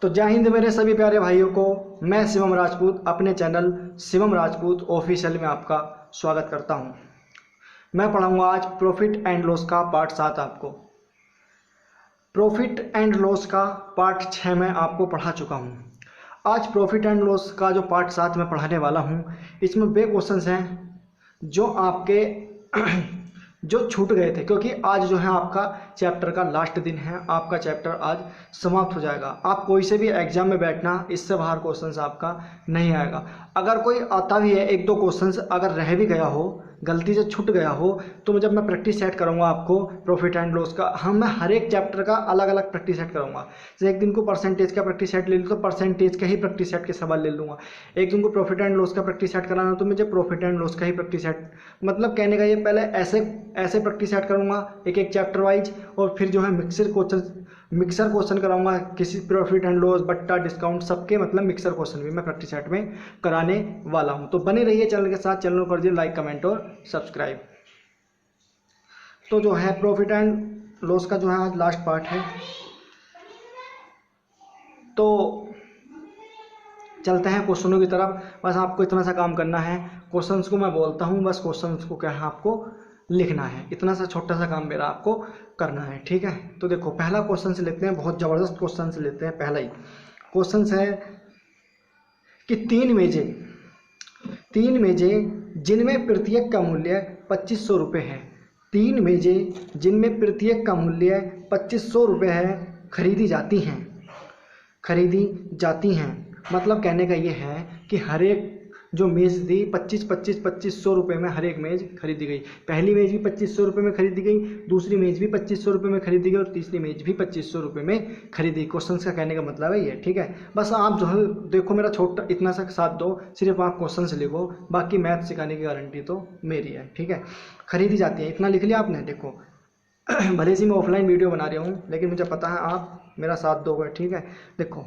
तो जय हिंद मेरे सभी प्यारे भाइयों को, मैं शिवम राजपूत अपने चैनल शिवम राजपूत ऑफिशियल में आपका स्वागत करता हूं। मैं पढ़ाऊंगा आज प्रॉफिट एंड लॉस का पार्ट 7 आपको। प्रॉफिट एंड लॉस का पार्ट 6 मैं आपको पढ़ा चुका हूं। आज प्रॉफिट एंड लॉस का जो पार्ट 7 मैं पढ़ाने वाला हूं, इसमें वे क्वेश्चंस हैं जो आपके जो छूट गए थे, क्योंकि आज जो है आपका चैप्टर का लास्ट दिन है। आपका चैप्टर आज समाप्त हो जाएगा। आप कोई से भी एग्जाम में बैठना, इससे बाहर क्वेश्चंस आपका नहीं आएगा। अगर कोई आता भी है, एक दो क्वेश्चंस अगर रह भी गया हो, गलती से छूट गया हो, तो जब मैं प्रैक्टिस सेट करूंगा आपको प्रॉफिट एंड लॉस का, मैं हर एक चैप्टर का अलग अलग प्रैक्टिस सेट करूंगा। जैसे एक दिन को परसेंटेज का प्रैक्टिस सेट ले लूँ तो परसेंटेज का ही प्रैक्टिस सेट के सवाल ले लूँगा। एक दिन को प्रॉफिट एंड लॉस का प्रैक्टिस सेट कराना तो मुझे प्रॉफिट एंड लॉस का ही प्रैक्टिस सेट, मतलब कहने का ये पहले ऐसे प्रैक्टिस सेट करूँगा एक एक चैप्टर वाइज, और फिर जो है मिक्सर क्वेश्चन कराऊंगा। किसी प्रॉफिट एंड लॉस, बट्टा, डिस्काउंट, सबके मतलब मिक्सर क्वेश्चन भी मैं प्रैक्टिस सेट में कराने वाला हूं। तो बने रहिए चैनल के साथ। चैनल को कर दीजिए लाइक, कमेंट और सब्सक्राइब। तो जो है प्रॉफिट एंड लॉस का जो है आज लास्ट पार्ट है, तो चलते हैं क्वेश्चनों की तरफ। बस आपको इतना सा काम करना है, क्वेश्चंस को मैं बोलता हूं, बस क्वेश्चंस को क्या है आपको लिखना है। इतना सा छोटा सा काम मेरा आपको करना है, ठीक है। तो देखो पहला क्वेश्चन से लेते हैं, बहुत ज़बरदस्त क्वेश्चन से लेते हैं। पहला ही क्वेश्चन है कि तीन मेजें जिनमें प्रत्येक का मूल्य 2500 रुपये है। तीन मेजें जिनमें प्रत्येक का मूल्य 2500 रुपये है खरीदी जाती हैं। मतलब कहने का ये है कि हर एक जो मेज़ थी 2500 रुपये में हर एक मेज़ खरीदी गई। पहली मेज़ भी 2500 रुपये में खरीदी गई, दूसरी मेज़ भी 2500 रुपये में खरीदी गई और तीसरी मेज़ भी 2500 रुपये में खरीदी। क्वेश्चन का कहने का मतलब है ये, ठीक है। बस आप जो है देखो, मेरा छोटा इतना सा साथ दो, सिर्फ आप क्वेश्चन से लिखो, बाकी मैथ सिखाने की गारंटी तो मेरी है, ठीक है। खरीदी जाती है, इतना लिख लिया आपने। देखो भले से मैं ऑफलाइन वीडियो बना रहा हूँ, लेकिन मुझे पता है आप मेरा साथ दोगे, ठीक है। देखो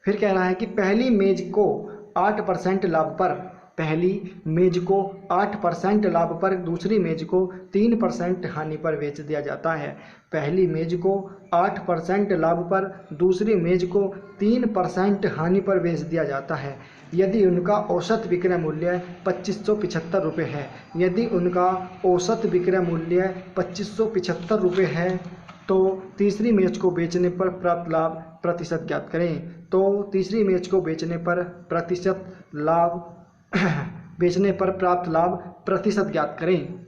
फिर कह रहा है कि पहली मेज को 8% लाभ पर, पहली मेज को 8% लाभ पर दूसरी मेज को 3% हानि पर बेच दिया जाता है। पहली मेज को 8% लाभ पर दूसरी मेज को 3% हानि पर बेच दिया जाता है यदि उनका औसत विक्रय मूल्य 2575 रुपये है। यदि उनका औसत विक्रय मूल्य 2575 रुपये है तो तीसरी मेज को बेचने पर प्राप्त लाभ प्रतिशत ज्ञात करें। तो तीसरी मेज को बेचने पर प्राप्त लाभ प्रतिशत ज्ञात करें।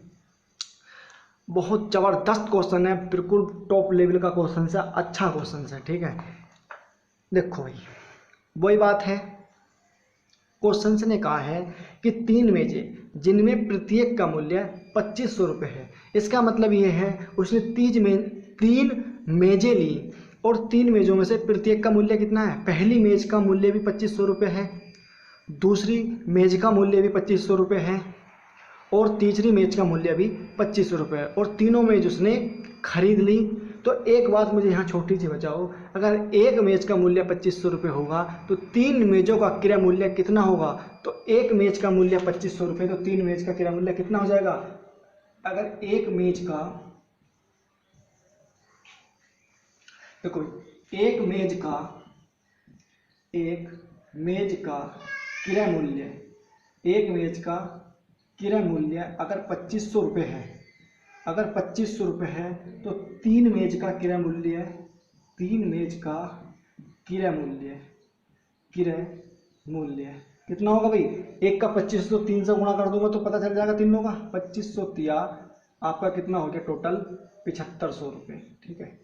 बहुत ज़बरदस्त क्वेश्चन है, बिल्कुल टॉप लेवल का क्वेश्चन है, अच्छा क्वेश्चन है, ठीक है। देखो भाई वही बात है, क्वेश्चन ने कहा है कि तीन मेजें जिनमें प्रत्येक का मूल्य 2500 रुपये है। इसका मतलब ये है उसने तीन मेजें ली और तीन मेजों में से प्रत्येक का मूल्य कितना है। पहली मेज का मूल्य भी 2500 रुपये है, दूसरी मेज का मूल्य भी 2500 रुपये है और तीसरी मेज का मूल्य भी 2500 रुपये है, और तीनों मेज उसने खरीद ली। तो एक बात मुझे यहाँ छोटी सी बचाओ, अगर एक मेज का मूल्य 2500 रुपये होगा तो तीन मेजों का क्रय मूल्य कितना होगा। तो एक मेज का मूल्य 2500 रुपये, तो तीन मेज का क्रय मूल्य कितना हो जाएगा। अगर एक मेज का, देखो एक मेज का क्रय मूल्य, एक मेज का क्रय मूल्य अगर 2500 रुपये है, अगर 2500 रुपये है तो तीन मेज का क्रय मूल्य कितना होगा भाई। एक का 2500 3 से गुणा कर दूंगा तो पता चल जाएगा तीनों का। 2500 तिया आपका कितना हो गया टोटल 7500 रुपये, ठीक है।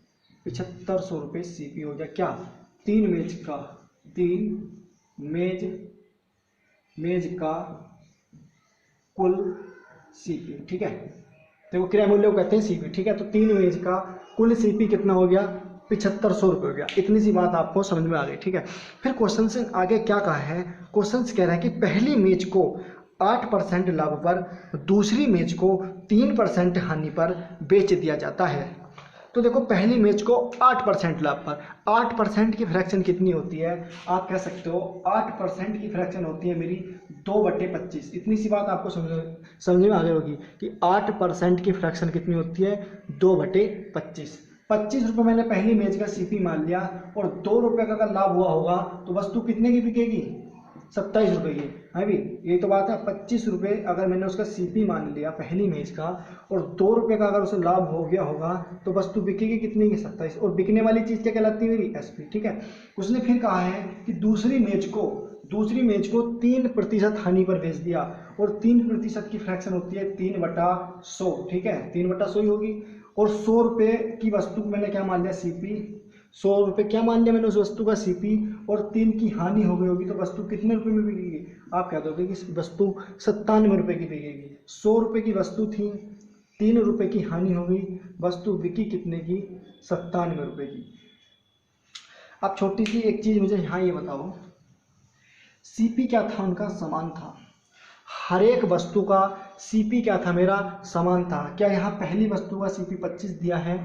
7500 रुपये सीपी हो गया क्या, तीन मेज का कुल सीपी, ठीक है। देखो क्रय मूल्य को कहते हैं सीपी, ठीक है। तो तीन मेज का कुल सीपी कितना हो गया, 7500 रुपये हो गया। इतनी सी बात आपको समझ में आ गई, ठीक है। फिर क्वेश्चन से आगे क्या कहा है, क्वेश्चन कह रहा है कि पहली मेज को 8% लाभ पर दूसरी मेज को 3% हानि पर बेच दिया जाता है। तो देखो पहली मेज को 8% लाभ पर, 8% की फ्रैक्शन कितनी होती है, आप कह सकते हो 8% की फ्रैक्शन होती है मेरी 2/25। इतनी सी बात आपको समझ में आ गई होगी कि 8% की फ्रैक्शन कितनी होती है 2/25। 25 रुपये मैंने पहली मेज का सीपी मान लिया और 2 रुपये का अगर लाभ हुआ होगा तो वस्तु कितने की बिकेगी? 27 रुपये की। है भी, यही तो बात है। 25 रुपये अगर मैंने उसका सीपी मान लिया पहली मेज का और 2 रुपये का अगर उसे लाभ हो गया होगा तो वस्तु बिकेगी कितनी की? 27। और बिकने वाली चीज़ क्या कहलाती है मेरी? एसपी। ठीक है। उसने फिर कहा है कि दूसरी मेज को 3% हानि पर बेच दिया और 3% की फ्रैक्शन होती है 3/100। ठीक है, 3/100 ही होगी। और 100 रुपये की वस्तु को मैंने क्या मान लिया? सीपी। 100 रुपये क्या मान लिया मैंने उस वस्तु का सीपी और 3 की हानि हो गई होगी तो वस्तु कितने रुपए में बिकेगी? आप कह दोगे कि वस्तु 97 रुपये की बिकेगी। 100 रुपये की वस्तु थी, 3 रुपये की हानि हो गई, वस्तु बिकी कितने की? 97 रुपये की। अब छोटी सी एक चीज़ मुझे यहाँ ये बताओ, सीपी क्या था? उनका समान था। हर एक वस्तु का सीपी क्या था? मेरा समान था। क्या यहाँ पहली वस्तु का सीपी 25 दिया है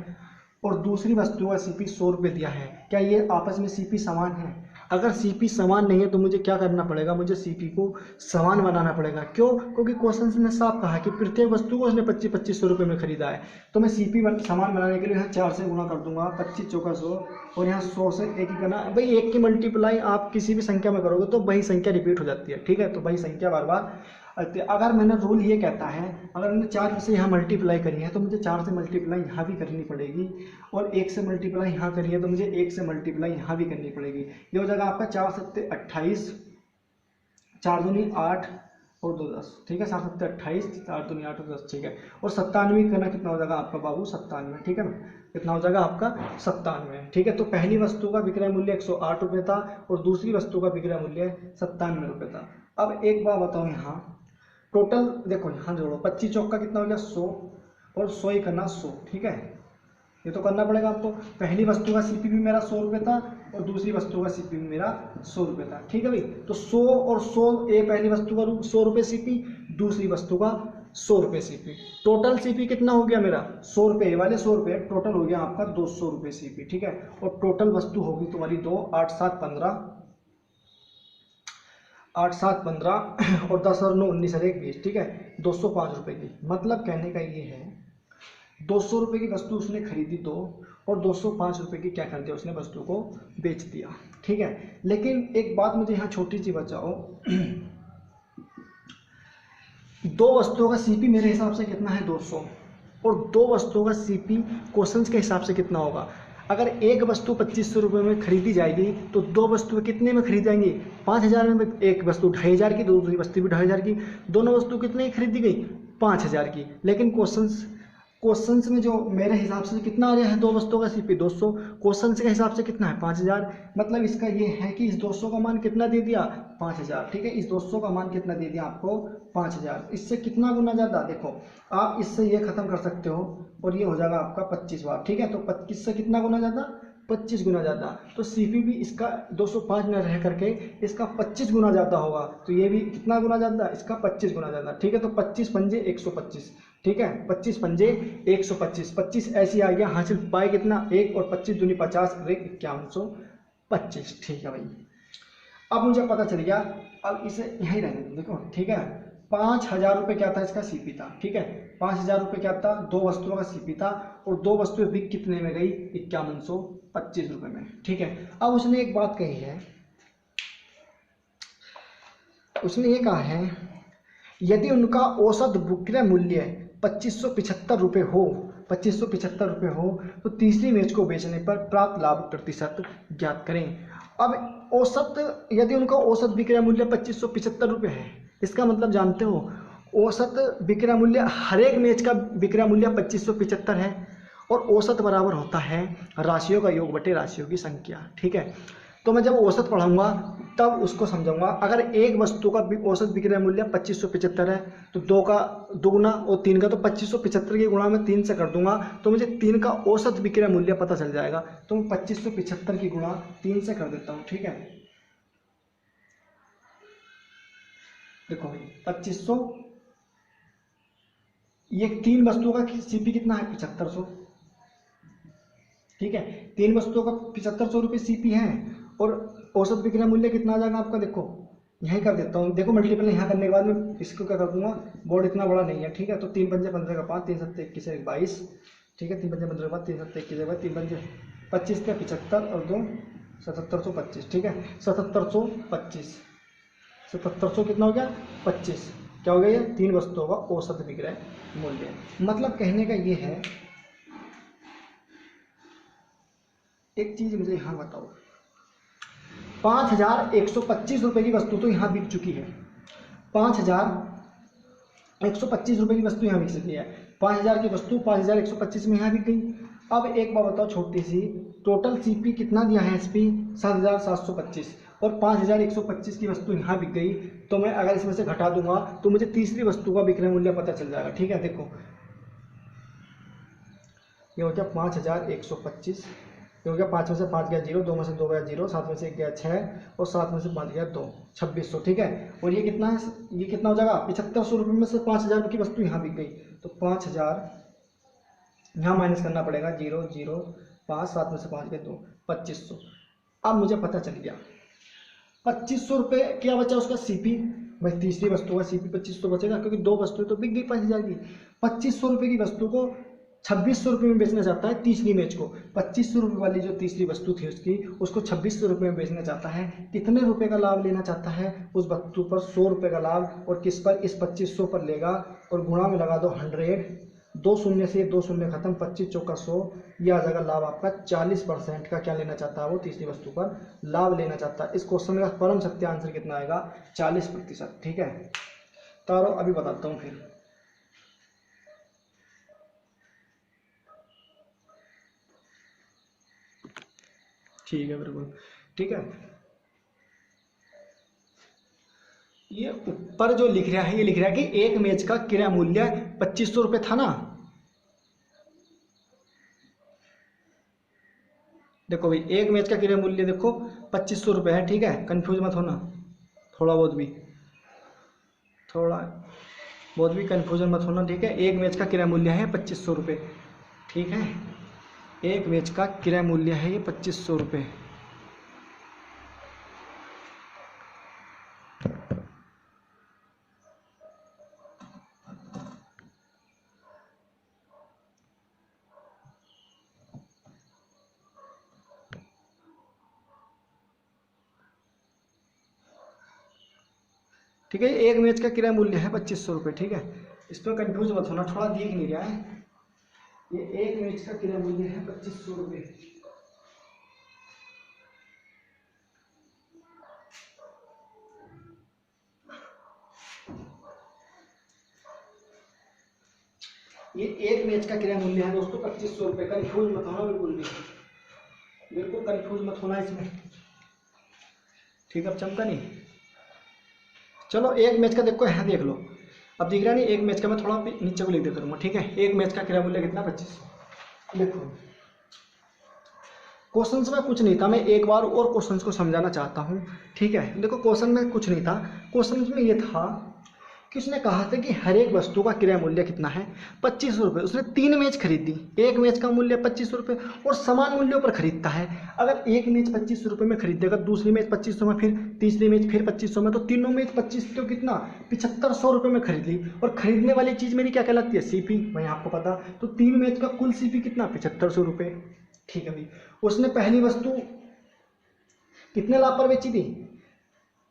और दूसरी वस्तु का सीपी 100 रुपये दिया है? क्या ये आपस में सीपी समान है? अगर सीपी समान नहीं है तो मुझे क्या करना पड़ेगा? मुझे सीपी को समान बनाना पड़ेगा। क्यों? क्योंकि क्वेश्चन ने साफ कहा है कि प्रत्येक वस्तु को उसने 25-25 रुपये में खरीदा है। तो मैं सीपी समान बनाने के लिए यहाँ 4 से गुणा कर दूंगा, 25 चौका 100 और यहाँ 100 से 1 ही करना। भाई 1 की मल्टीप्लाई आप किसी भी संख्या में करोगे तो वही संख्या रिपीट हो जाती है। ठीक है, तो वही संख्या बार बार। अगर मैंने रूल ये कहता है, अगर मैंने 4 से यहाँ मल्टीप्लाई करी है तो मुझे 4 से मल्टीप्लाई यहाँ भी करनी पड़ेगी और 1 से मल्टीप्लाई यहाँ करी है तो मुझे 1 से मल्टीप्लाई यहाँ भी करनी पड़ेगी। ये हो जाएगा आपका 4 सत्ते 28, 4 दूनी 8 और 2 10। ठीक है, 4 सत्ते 28, 4 दूनी 8 और 10। ठीक है, और 97 करना कितना हो जाएगा आपका बाबू? 97। ठीक है ना, कितना हो जाएगा आपका? 97। ठीक है, तो पहली वस्तु का विक्रय मूल्य 108 रुपये था और दूसरी वस्तु का विक्रय मूल्य 97 रुपये था। अब एक बात बताओ, यहाँ टोटल देखो, यहाँ जोड़ो, 25 चौक का कितना हो गया? 100 और 100 ही करना 100। ठीक है, ये तो करना पड़ेगा आपको। पहली वस्तु का सीपी भी मेरा 100 रुपये था और दूसरी वस्तु का सीपी भी मेरा 100 रुपये था। ठीक है भाई, तो 100 और 100, ये पहली वस्तु का 100 रुपये सीपी, दूसरी वस्तु का 100 रुपये सीपी। टोटल सीपी कितना हो गया मेरा? 100 रुपये वाले 100 रुपये, टोटल हो गया आपका 200 रुपये सीपी। ठीक है, और टोटल वस्तु होगी तुम्हारी 2, 8 7 15, 8 7 15 और 10 और 9 19 और 1 20। ठीक है, 205 रुपये की। मतलब कहने का ये है 200 रुपये की वस्तु उसने खरीदी दो और 205 रुपये की क्या कर दिया? उसने वस्तु को बेच दिया। ठीक है, लेकिन एक बात मुझे यहाँ छोटी सी बचाओ, दो वस्तुओं का सीपी मेरे हिसाब से कितना है? 200 और दो वस्तुओं का सीपी क्वेश्चंस के हिसाब से कितना होगा? अगर एक वस्तु 2500 रुपये में खरीदी जाएगी तो दो वस्तुएं कितने में खरीदी जाएंगी? 5000 में। एक वस्तु 2500 की, दूसरी वस्तु भी 2500 की, दोनों वस्तु कितने की खरीदी गई? 5000 की। लेकिन क्वेश्चंस में जो मेरे हिसाब से कितना आ रहा है? दो वस्तुओं का सीपी 200, क्वेश्चंस के हिसाब से कितना है? 5000। मतलब इसका ये है कि इस 200 का मान कितना दे दिया? 5000। ठीक है, इस 200 का मान कितना दे दिया आपको? 5000। इससे कितना गुना ज़्यादा? देखो, आप इससे ये खत्म कर सकते हो और ये हो जाएगा आपका 25 बार। ठीक है, तो 25 से कितना गुना ज़्यादा? 25 गुना ज़्यादा। तो सीपी भी इसका 205 में रह करके इसका 25 गुना ज़्यादा होगा, तो ये भी कितना गुना ज़्यादा? इसका 25 गुना ज़्यादा। ठीक है, तो 25 पंजे 125। ठीक है, 25 पंजे 125। 25 ऐसी आ गया, हासिल पाए कितना? 1 और 25 दूनी 50 और 1 5125। ठीक है भाई, अब मुझे पता चल गया। अब इसे यहीं रहने दो। देखो, ठीक है, 5000 रुपये क्या था? इसका सीपी था। ठीक है, 5000 रुपये क्या था? दो वस्तुओं का सीपी था और दो वस्तुएं बिक कितने में गई? 5125 रुपये में। ठीक है, अब उसने एक बात कही है, उसने ये कहा है यदि उनका औसत विक्रय मूल्य 2575 रुपये हो, 2575 रुपये हो तो तीसरी मेज को बेचने पर प्राप्त लाभ प्रतिशत ज्ञात करें। अब औसत, यदि उनका औसत विक्रय मूल्य 2575 रुपये है, इसका मतलब जानते हो औसत विक्रय मूल्य, हर एक मेज का विक्रय मूल्य 2575 है और औसत बराबर होता है राशियों का योग बटे राशियों की संख्या। ठीक है, तो मैं जब औसत पढ़ाऊंगा तब उसको समझाऊंगा। अगर एक वस्तु का औसत विक्रय मूल्य 2575 है तो 2 का दोगुना और 3 का, तो 2575 की गुणा मैं 3 से कर दूंगा तो मुझे 3 का औसत विक्रय मूल्य पता चल जाएगा। तो मैं 2575 की गुणा 3 से कर देता हूँ। ठीक है, देखो भाई 2500, ये 3 वस्तुओं का सीपी कितना है? 7500। ठीक है, 3 वस्तुओं का 7500 रुपये सीपी है और औसत विक्रय मूल्य कितना आ जाएगा आपका? देखो यहीं कर देता हूँ। देखो मल्टीपल यहाँ करने के बाद में इसको क्या कर दूंगा, बोर्ड इतना बड़ा नहीं है। ठीक है, तो 3 पंजे 15 का 5, 3 7 21 22। ठीक है, 3 पंजे 15 के बाद 3 7 21 के बाद 3 पंजे 25 के 75 और 2 7725, ठीक है। 7725 7700 कितना हो गया 25, क्या हो गया ये 3 वस्तुओं का औसत विक्रय मूल्य। मतलब कहने का ये है, एक चीज मुझे यहाँ बताओ, 5125 रुपये की वस्तु तो यहाँ बिक चुकी है, 5125 रुपये की वस्तु यहाँ बिक चुकी है, 5000 की वस्तु 5125 में यहाँ बिक गई। अब एक बात बताओ छोटी सी, टोटल सीपी कितना दिया है, एसपी 7725 और 5125 की वस्तु यहाँ बिक गई, तो मैं अगर इसमें से घटा दूंगा तो मुझे तीसरी वस्तु का विक्रय मूल्य पता चल जाएगा, ठीक है। देखो ये हो गया 5125, ये हो गया 5 में से 5 गया 0, 2 में से 2 गया 0, 7 में से 1 गया 6 और 7 में से 5 गया 2, 2600, ठीक है। और ये कितना है, ये कितना हो जाएगा 7500 रुपये में से 5000 की वस्तु यहाँ बिक गई, तो 5000 यहाँ माइनस करना पड़ेगा, 0 0 5, 7 में से 5 गए 2, 2500। अब मुझे पता चल गया 2500 रुपये क्या बचा उसका सीपी, भाई तीसरी वस्तु का सीपी 2500 बचेगा, क्योंकि 2 वस्तुएं तो बिक गई 5000 की। 2500 रुपये की वस्तु को 2600 रुपये में बेचना चाहता है तीसरी मेज को, 2500 रुपये वाली जो तीसरी वस्तु थी उसकी, उसको 2600 रुपये में बेचना चाहता है। कितने रुपए का लाभ लेना चाहता है, उस वस्तु पर 100 रुपये का लाभ, और किस पर, इस 2500 पर लेगा, और गुणा में लगा दो 100, 2 शून्य से 2 शून्य खत्म, 25 चौका 100, यह आ जाएगा लाभ आपका। 40% का क्या लेना चाहता है वो, तीसरी वस्तु पर लाभ लेना चाहता है। इस क्वेश्चन का परम सत्य आंसर कितना आएगा, 40%, ठीक है। तो अभी बताता हूँ फिर, ठीक है, बिल्कुल ठीक है। ये ऊपर जो लिख रहा है, ये लिख रहा है कि एक मेज का क्रय मूल्य 2500 रुपये था ना। देखो भाई, एक मेज का क्रय मूल्य देखो 2500 रुपये है, ठीक है, कंफ्यूज मत होना, थोड़ा बहुत भी कंफ्यूजन मत होना, ठीक है। एक मेज का क्रय मूल्य है 2500 रुपये, ठीक है। एक मेज का क्रय मूल्य है ये 2500 रुपये। ठीक है, एक मेज का क्रय मूल्य है 2500 रुपये, ठीक है। इसमें कंफ्यूज मत होना, थोड़ा दिख नहीं रहा है, ये एक मेज का क्रय मूल्य है 2500 रुपये। ये एक मेज का क्रय मूल्य है दोस्तों 2500 रुपये, कंफ्यूज मत होना, बिल्कुल कंफ्यूज मत होना इसमें, ठीक है। अब चमका नहीं, चलो एक मैच का देखो, यहाँ देख लो, अब दिख रहा नहीं, एक मैच का मैं थोड़ा नीचे को लिख देता हूँ, ठीक है। एक मैच का क्रय मूल्य कितना 2500। देखो क्वेश्चंस में कुछ नहीं था, मैं एक बार और क्वेश्चंस को समझाना चाहता हूँ, ठीक है। देखो क्वेश्चन में कुछ नहीं था, क्वेश्चन में ये था कि उसने कहा था कि हर एक वस्तु का क्रय मूल्य कितना है 2500 रुपये। उसने 3 मेज खरीदी, एक मेज का मूल्य 2500 रुपये और समान मूल्यों पर खरीदता है। अगर एक मेज 2500 रुपये में खरीदेगा, दूसरी मेज 2500 में, फिर तीसरी मेज फिर 2500 में, तो तीनों मेज 25 तो कितना 7500 रुपये में खरीद ली। और खरीदने वाली चीज़ मेरी क्या कहलाती है, सीपी, भाई आपको पता। तो 3 मेज का कुल सीपी कितना 7500 रुपये, ठीक है भाई। उसने पहली वस्तु कितने लाभ पर बेची थी,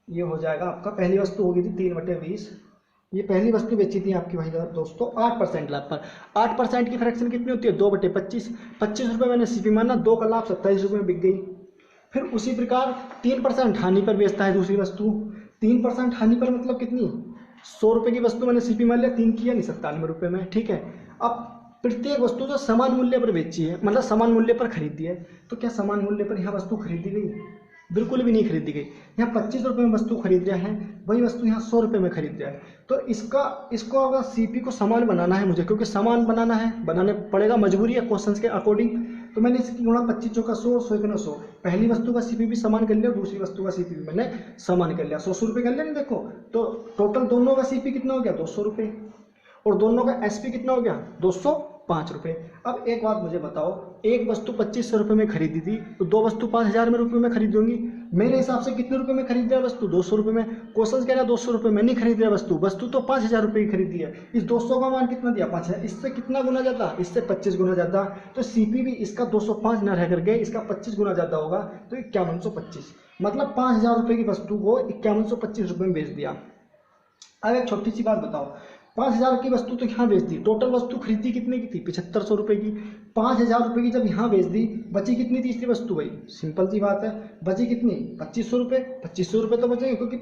ये हो जाएगा आपका, पहली वस्तु होगी थी 3/20, ये पहली वस्तु बेची थी आपकी भाई दोस्तों 8% लाभ पर। 8% की फ्रैक्शन कितनी होती है, 2/25, 25 रुपये मैंने सीपी माना, 2 का लाभ 27 रुपये में बिक गई। फिर उसी प्रकार 3% हानि पर बेचता है दूसरी वस्तु, 3% हानि पर मतलब कितनी, 100 रुपये की वस्तु मैंने सीपी मान लिया, 3 किया नहीं 97 रुपये में, ठीक है। अब प्रत्येक वस्तु जो समान मूल्य पर बेची है, मतलब समान मूल्य पर खरीदी है, तो क्या समान मूल्य पर यहाँ वस्तु खरीदी गई, बिल्कुल भी नहीं खरीदी गई। यहाँ 25 रुपये में वस्तु खरीद रहा है, वही वस्तु यहाँ 100 रुपये में खरीद रहा है। तो इसको अगर सीपी को समान बनाना है मुझे, क्योंकि समान बनाना है, बनाने पड़ेगा, मजबूरी है क्वेश्चन के अकॉर्डिंग, तो मैंने इसकी गुणा 25 चौका 100, 100 का 100, पहली वस्तु का सीपी भी समान कर लिया, दूसरी वस्तु का सीपी भी मैंने समान कर लिया, 100 रुपये कर लिया ना। देखो तो टोटल दोनों का सीपी कितना हो गया 200 रुपये, और दोनों का एसपी कितना हो गया 5 रुपये। अब एक बात मुझे बताओ, एक वस्तु 2500 रुपये में खरीदी थी तो दो वस्तु 5000 रुपये में खरीद होंगी। मेरे हिसाब से कितने रुपए में खरीद रहा है वस्तु? 200 रुपये में। क्वेश्चन कह रहा है 200 रुपये में नहीं खरीद रहा वस्तु, वस्तु तो 5000 रुपये की खरीदी है। इस 200 का मान कितना दिया? 5000। इससे कितना गुना ज़्यादा? इससे 25 गुना ज़्यादा। तो सीपी भी इसका 205 न रह करके इसका 25 गुना ज़्यादा होगा, तो 5125। मतलब 5000 रुपये की वस्तु को 5125 रुपये में बेच दिया। अब एक छोटी सी बात बताओ, 5000 की वस्तु तो यहाँ बेच दी, टोटल वस्तु खरीदी कितने की थी? 7500 रुपये की। 5000 रुपये की जब यहाँ बेच दी, बची कितनी तीसरी वस्तु भाई? सिंपल सी बात है, बची कितनी? 2500 रुपये। 2500 रुपये तो बचेंगे क्योंकि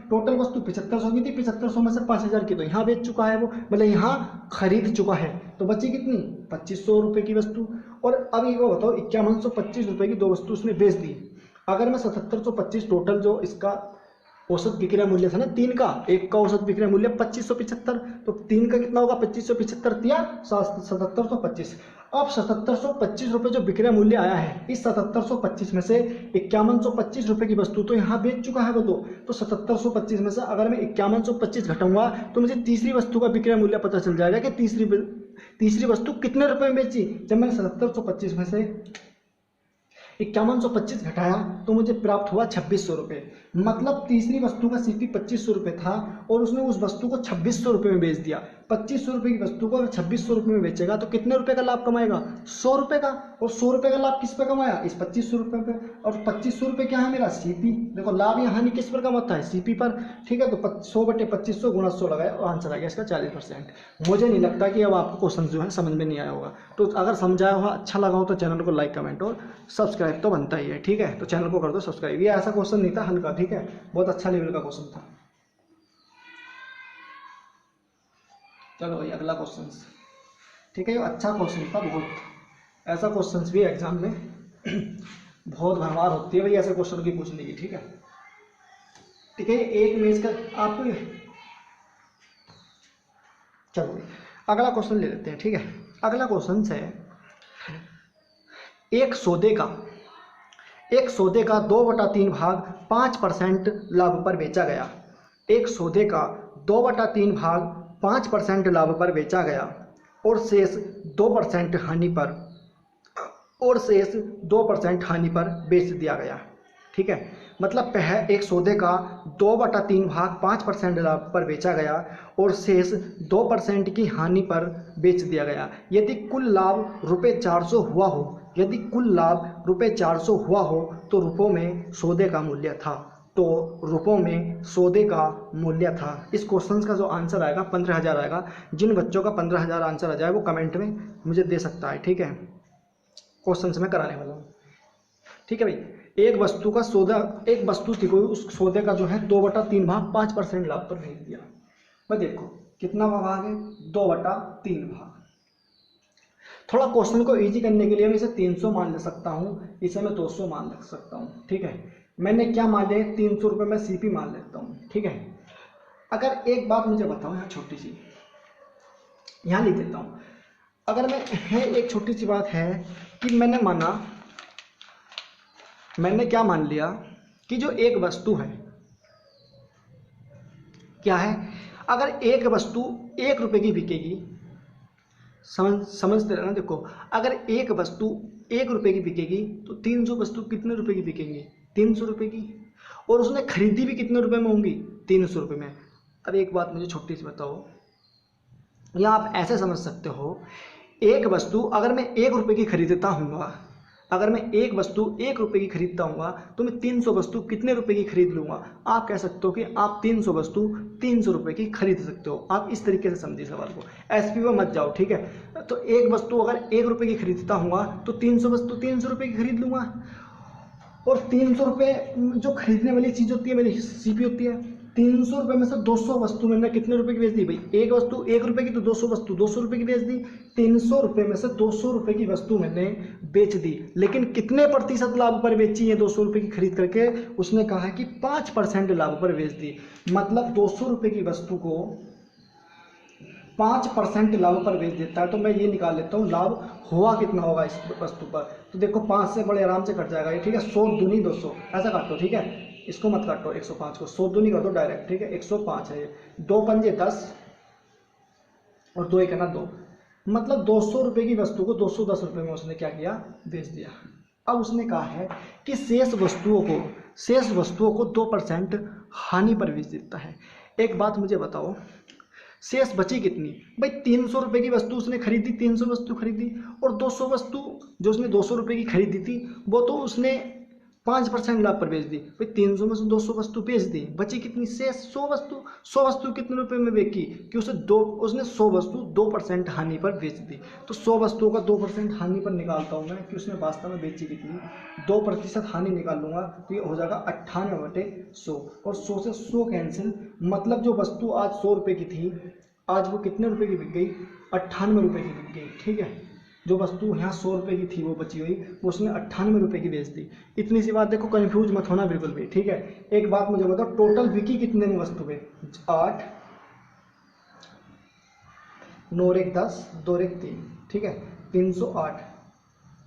टोटल वस्तु 7500 की थी, 7500 में से 5000 की तो यहाँ बेच चुका है वो, मतलब यहाँ खरीद चुका है, तो बची कितनी? 2500 रुपये की वस्तु। और अब ये बताओ 5125 रुपये की दो वस्तु उसने बेच दी। अगर मैं 7725 टोटल जो इसका औसत विक्रय मूल्य था ना तीन का, एक का औसत विक्रय मूल्य 2575, तो तीन का कितना होगा? 2575 दिया 7725। अब 7725 रुपये जो विक्रय मूल्य आया है, इस 7725 में से 5125 रुपये की वस्तु तो यहाँ बेच चुका है वो तो 7725 में से अगर मैं 5125 घटाऊंगा तो मुझे तीसरी वस्तु का विक्रय मूल्य पता चल जाएगा कि तीसरी वस्तु कितने रुपए में बेची। जब मैंने 7725 में से 5125 घटाया तो मुझे प्राप्त हुआ 2600 रुपये। मतलब तीसरी वस्तु का सीपी 2500 रुपये था और उसने उस वस्तु को 2600 रुपये में बेच दिया। 2500 रुपये की वस्तु को अगर 2600 रुपये में बेचेगा तो कितने रुपए का लाभ कमाएगा? 100 रुपये का। और 100 रुपये का लाभ किस पे कमाया? इस 2500 रुपये पे। और 2500 रुपये क्या है मेरा? सीपी। देखो लाभ या हानि किस पर कमाता है? सीपी पर। ठीक है, तो 100/2500 गुणा 100 लगाया और आंसर आ गया इसका 40%। मुझे नहीं लगता कि अब आपको क्वेश्चन जो है समझ में नहीं आया होगा। तो अगर समझाया हुआ अच्छा लगा हो तो चैनल को लाइक कमेंट और सब्सक्राइब तो बनता ही है। ठीक है, तो चैनल को कर दो सब्सक्राइब। ये ऐसा क्वेश्चन नहीं था हल्का, ठीक है, बहुत अच्छा लेवल का क्वेश्चन था। चलो भाई अगला क्वेश्चन। ठीक है, ये अच्छा क्वेश्चन था बहुत। ऐसा क्वेश्चन भी एग्जाम में बहुत भरमार होती है भाई ऐसे क्वेश्चन की पूछने की। ठीक है, ठीक है, एक मेज का आपको। चलो अगला क्वेश्चन ले लेते हैं। ठीक है, अगला क्वेश्चन है एक सौदे का 2/3 भाग 5% लाभ पर बेचा गया। एक सौदे का 2/3 भाग 5% लाभ पर बेचा गया और शेष 2% हानि पर बेच दिया गया। ठीक है, मतलब एक सौदे का 2/3 भाग 5% लाभ पर बेचा गया और शेष 2% की हानि पर बेच दिया गया। यदि कुल लाभ ₹400 हुआ हो, यदि कुल लाभ ₹400 हुआ हो तो रुपयों में सौदे का मूल्य था। तो रुपयों में सौदे का मूल्य था। इस क्वेश्चन का जो आंसर आएगा 15,000 आएगा। जिन बच्चों का 15,000 आंसर आ जाए वो कमेंट में मुझे दे सकता है। ठीक है, क्वेश्चन से मैं कराने वाला हूँ। ठीक है भाई, एक वस्तु का सौदा, एक वस्तु थी कोई, उस सौदे का जो है 2/3 भाग 5% लाभ पर भेज दिया। मैं देखो कितना भाग है? 2/3 भाग। थोड़ा क्वेश्चन को इजी करने के लिए मैं इसे 300 मान ले सकता हूँ, इसे मैं 200 मान ले सकता हूँ। ठीक है, मैंने क्या मान लिया? 300 रुपये में सीपी मान लेता हूँ। ठीक है, अगर एक बात मुझे बताओ यहाँ छोटी सी, यहाँ लिख देता हूँ। अगर मैं एक छोटी सी बात है कि मैंने क्या मान लिया कि जो एक वस्तु है क्या है, अगर एक वस्तु 1 रुपये की बिकेगी, समझते रहना। देखो अगर एक वस्तु 1 रुपये की बिकेगी तो 300 वस्तु कितने रुपए की बिकेंगी? 300 रुपये की। और उसने खरीदी भी कितने रुपए में होंगी? 300 रुपये में। अब एक बात मुझे छोटी सी बताओ, या आप ऐसे समझ सकते हो, एक वस्तु अगर मैं 1 रुपये की खरीदता हूँगा, अगर मैं एक वस्तु 1 रुपये की खरीदता हूँगा तो मैं 300 वस्तु कितने रुपए की खरीद लूँगा? आप कह सकते हो कि आप 300 वस्तु 300 रुपये की खरीद सकते हो। आप इस तरीके से समझिए सवाल को, एसपी में मत जाओ। ठीक है, तो एक वस्तु अगर 1 रुपये की खरीदता हूँगा तो 300 वस्तु 300 रुपये की खरीद लूँगा। और 300 रुपये जो खरीदने वाली चीज़ होती है मेरी सीपी होती है। 300 रुपये में से 200 वस्तु मैंने कितने रुपए की बेच दी भाई? एक वस्तु 1 रुपये की तो 200 वस्तु 200 रुपये की बेच दी। 300 रुपये में से 200 रुपये की वस्तु मैंने बेच दी, लेकिन कितने प्रतिशत लाभ पर बेची है? 200 रुपये की खरीद करके उसने कहा कि 5% लाभ पर बेच दी। मतलब 200 रुपये की वस्तु को 5% लाभ पर बेच देता है। तो मैं ये निकाल लेता हूँ लाभ हुआ कितना होगा इस वस्तु पर। तो देखो 5 से बड़े आराम से कट जाएगा ये। ठीक है, 100 दूनी 200 ऐसा काटो। ठीक है, इसको मत काटो, 105 को 100 दूनी कर दो डायरेक्ट। ठीक है, 105 है ये। 2 पंजे 10 और 2 1 2। मतलब 200 रुपये की वस्तु को 210 रुपये में उसने क्या किया, बेच दिया। अब उसने कहा है कि शेष वस्तुओं को 2% हानि पर बेच देता है। एक बात मुझे बताओ, शेष बची कितनी भाई? 300 रुपये की वस्तु उसने खरीदी, 300 वस्तु खरीदी, और 200 वस्तु जो उसने 200 रुपये की खरीदी थी वो तो उसने 5% लाभ पर बेच दी भाई। 300 में से 200 वस्तु बेच दी, बची कितनी? शेष 100 वस्तु। 100 वस्तु कितने रुपए में बेची कि उसने 100 वस्तु 2% हानि पर बेच दी। तो 100 वस्तुओं का 2% हानि पर निकालता हूँ मैं कि उसने वास्तव में बेची कितनी, 2% हानि निकाल लूंगा तो ये हो जाएगा 98/100, और 100 से 100 कैंसिल। मतलब जो वस्तु आज 100 रुपये की थी, आज वो कितने रुपए की बिक गई? 98 रुपये की बिक गई। ठीक है, जो वस्तु यहाँ 100 रुपये की थी वो बची हुई, वो उसने 98 रुपये की बेच दी। इतनी सी बात, देखो कंफ्यूज मत होना बिल्कुल भी। ठीक है, एक बात मुझे बताओ, टोटल बिकी कितने में वस्तु पे? 8, 9 और 1 10, 2 और 1 3। ठीक है, 308,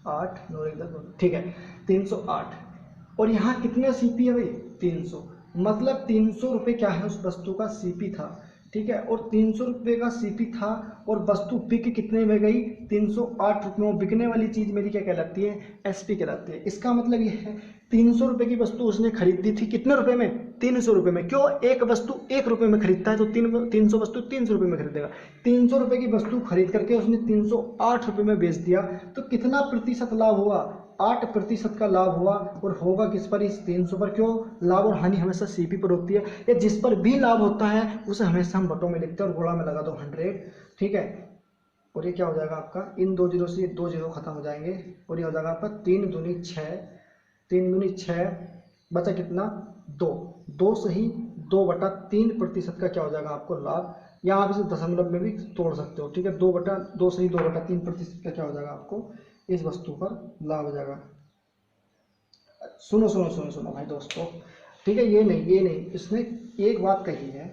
8 9 और 1 10, ठीक है 308। और यहाँ कितने सीपी है भाई? 300। मतलब 300 रुपये क्या है, उस वस्तु का सीपी था। ठीक है, और 300 रुपये का सीपी था, और वस्तु बिक कितने में गई? 308 रुपये में। बिकने वाली चीज़ मेरी क्या कहलाती है? एसपी कहलाती है। इसका मतलब ये है 300 रुपये की वस्तु उसने खरीदी थी कितने रुपये में? 300 रुपये में। क्यों? एक वस्तु 1 रुपये में खरीदता है तो 300 वस्तु 300 रुपये में खरीदेगा। 300 रुपये की वस्तु खरीद करके उसने 308 रुपये में बेच दिया, तो कितना प्रतिशत लाभ हुआ? 8% का लाभ हुआ। और होगा किस पर? इस 300 पर। क्यों? लाभ और हानि हमेशा सीपी पर होती है, या जिस पर भी लाभ होता है उसे हमेशा हम बटों में लिखते हैं और गोला में लगा दो 100। ठीक है, और ये क्या हो जाएगा आपका? इन 2 जीरो से ये 2 जीरो खत्म हो जाएंगे, और ये हो जाएगा आपका 3 दूनी 6, 3 दूनी 6, बचा कितना? 2 से ही 2/3% का क्या हो जाएगा आपको? लाभ। या आप इसे दशमलव में भी तोड़ सकते हो। ठीक है, 2 से ही 2/3% का क्या हो जाएगा आपको? इस वस्तु पर लाभ हो जाएगा। सुनो सुनो सुनो सुनो भाई दोस्तों, ठीक है, ये नहीं, इसने एक बात कही है,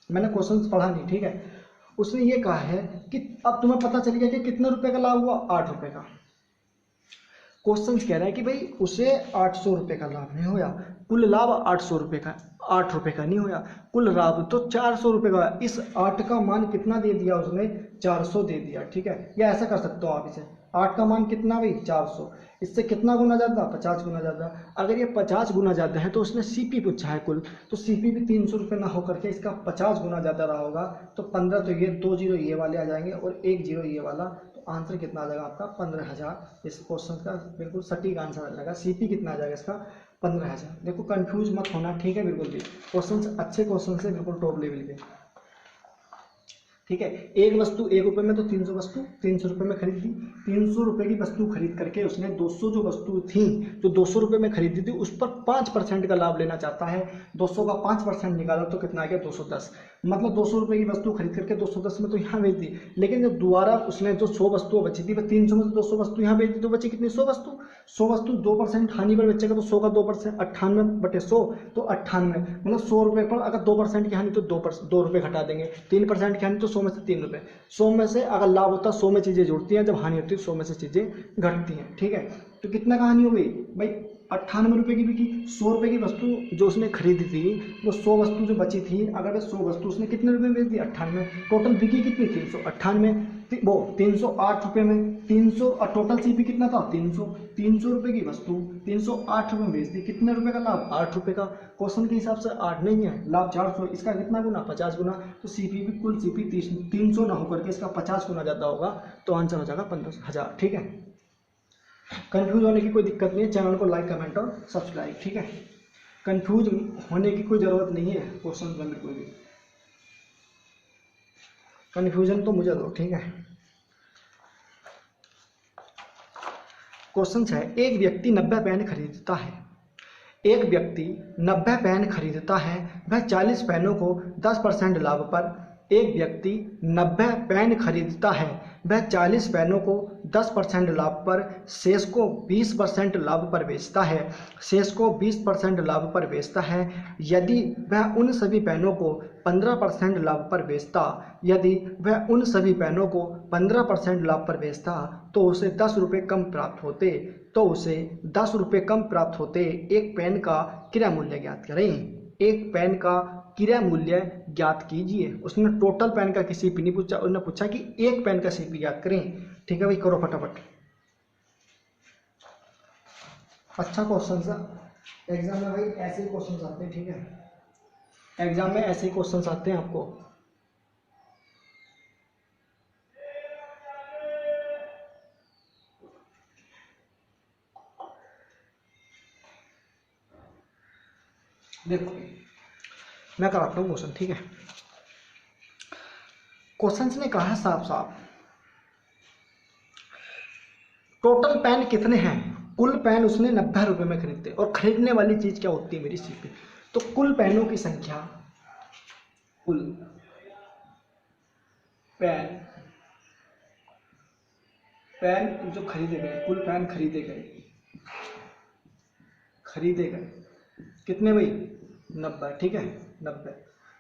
मैंने क्वेश्चन पढ़ा नहीं। ठीक है, उसने ये कहा है कि अब तुम्हें पता चल गया कि कितने रुपए का लाभ हुआ? 8 रुपए का। क्वेश्चन कह रहा है कि भाई उसे 800 रुपये का लाभ नहीं होया, कुल लाभ 800 रुपये का, 8 रुपये का नहीं होया, कुल लाभ तो 400 रुपये का। इस 8 का मान कितना दे दिया उसने? 400 दे दिया। ठीक है, या ऐसा कर सकते हो आप इसे, 8 का मान कितना भाई? 400। इससे कितना गुना ज़्यादा? 50 गुना ज़्यादा। अगर ये 50 गुना ज़्यादा है तो उसने सीपी पूछा है कुल, तो सीपी भी 300 रुपये ना होकर के इसका 50 गुना ज़्यादा रहा होगा। तो 15, तो ये 2 जीरो ये वाले आ जाएंगे और 1 जीरो ये वाला, तो आंसर कितना आ जाएगा आपका? 15,000। इस क्वेश्चन का बिल्कुल सटीक आंसर आ जाएगा। सीपी कितना आ जाएगा इसका? 15,000। देखो कंफ्यूज मत होना, ठीक है, बिल्कुल भी। क्वेश्चन अच्छे क्वेश्चन से बिल्कुल टॉप लेवल के। ठीक है, एक वस्तु 1 रुपये में, तो 300 वस्तु 300 रुपये में खरीदी। 300 रुपये की वस्तु खरीद करके उसने 200 जो वस्तु थी जो 200 रुपये में खरीदी थी उस पर 5% का लाभ लेना चाहता है। 200 का 5% निकाला तो कितना आ गया? 210। मतलब 200 रुपये की वस्तु खरीद करके 210 में तो यहाँ बेच दी, लेकिन जब दोबारा उसने जो 100 वस्तुएं बची थी वह 300 में से 200 वस्तु यहाँ बेच दी, तो बची कितनी? 100 वस्तु। 100 वस्तु 2% हानि पर बेचेगा तो 100 का 2%, 98/100, तो 98। मतलब 100 रुपये पर अगर 2% की हानि तो 2 रुपये घटा देंगे, 3% की हानि तो 100 में से 3 रुपये। 100 में से अगर लाभ होता है 100 में चीज़ें जुड़ती हैं, जब हानि होती है 100 में से चीज़ें घटती हैं। ठीक है, तो कितना का हानि हो गई भाई? 98 रुपये की बिकी। 100 रुपये की वस्तु जो उसने खरीदी थी, वो 100 वस्तु जो बची थी, अगर वो 100 वस्तु उसने कितने रुपये में बेच दी? 98। टोटल बिकी कितनी? 398, वो 308 रुपये में। 300 और टोटल सीपी कितना था? 300 रुपये की वस्तु 308 रुपये में बेच दी। कितने रुपये का लाभ? 8 रुपये का। क्वेश्चन के हिसाब से 8 नहीं है, लाभ 400। इसका कितना गुना? 50 गुना। तो सीपी भी कुल सीपी 300 ना होकर के इसका 50 गुना ज़्यादा होगा, तो आंसर हो जाएगा 15,000। ठीक है, कंफ्यूज होने की कोई दिक्कत नहीं है, चैनल को लाइक कमेंट और सब्सक्राइब। ठीक है, कंफ्यूज होने की कोई ज़रूरत नहीं है क्वेश्चन में, बिल्कुल भी कंफ्यूजन तो मुझे दो। ठीक है, क्वेश्चन है, एक व्यक्ति 90 पेन खरीदता है। एक व्यक्ति 90 पेन खरीदता है, वह 40 पेनों को 10% लाभ पर। एक व्यक्ति 90 पेन खरीदता है, वह 40 पेनों को 10% लाभ पर शेष को 20% लाभ पर बेचता है। शेष को 20% लाभ पर बेचता है। यदि वह उन सभी पेनों को 15% लाभ पर बेचता, यदि वह उन सभी पेनों को 15% लाभ पर बेचता तो उसे 10 रुपये कम प्राप्त होते। तो उसे 10 रुपये कम प्राप्त होते। एक पेन का क्रय मूल्य ज्ञात करें। एक पेन का क्रय मूल्य ज्ञात कीजिए। उसने टोटल पेन का सीपी नहीं पूछा, उसने पूछा कि एक पेन का सीपी ज्ञात करें। ठीक है भाई, करो फटाफट। अच्छा क्वेश्चन सा, एग्जाम में भाई ऐसे ही क्वेश्चन आते हैं। ठीक है, एग्जाम में ऐसे ही क्वेश्चन आते हैं आपको। देखो मैं कराता हूँ क्वेश्चन। ठीक है, क्वेश्चन ने कहा है साफ साफ, टोटल पेन कितने हैं? कुल पेन उसने 90 रुपए में खरीदे, और खरीदने वाली चीज क्या होती है मेरी सीपी। तो कुल पेनों की संख्या, कुल पेन, पेन जो खरीदे गए, कुल पेन खरीदे गए, कितने भाई? 90। ठीक है, 90।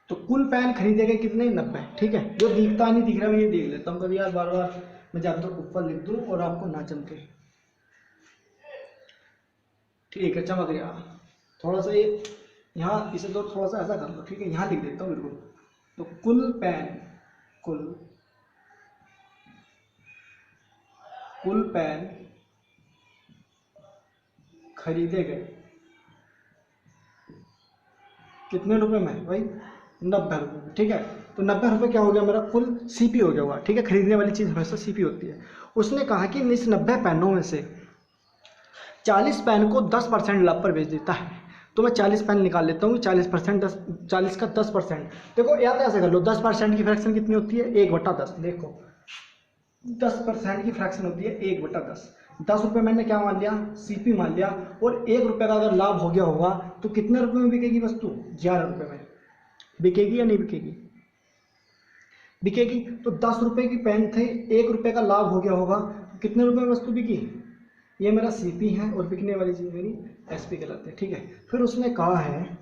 तो कुल पेन खरीदे गए कितने? 90। ठीक है, जो दिखता नहीं दिख रहा मैं ये देख लेता हूँ कभी यार, बार बार मैं जानता हूँ ऊपर लिख दूँ और आपको ना चमके। ठीक है, चमक गया। थोड़ा सा ये यहाँ इसे तो थोड़ा सा ऐसा कर लो। ठीक है, यहाँ लिख देता हूँ बिल्कुल। तो कुल पेन, कुल पेन खरीदे गए कितने रुपए में भाई? 90 रुपये में। ठीक है, तो 90 रुपये क्या हो गया मेरा? कुल सीपी हो गया हुआ। ठीक है, खरीदने वाली चीज़ हमेशा सीपी होती है। उसने कहा कि इस 90 पेनों में से 40 पेन को 10% लाभ पर बेच देता है। तो मैं 40 पेन निकाल लेता हूँ। 40%, 40 का 10%। देखो याद ऐसे कर लो, 10% की फ्रैक्शन कितनी होती है? 1/10। देखो 10% की फ्रैक्शन होती है 1/10। 10 रुपये मैंने क्या मान लिया? सीपी मान लिया। और 1 रुपये का अगर लाभ हो गया होगा तो कितने रुपए में बिकेगी वस्तु? 11 रुपये में बिकेगी या नहीं बिकेगी? बिकेगी। तो 10 रुपये की पेन थे, 1 रुपये का लाभ हो गया होगा तो कितने रुपए में वस्तु बिकी? ये मेरा सीपी है और बिकने वाली चीज मेरी एसपी कहलाती है। ठीक है, फिर उसने कहा है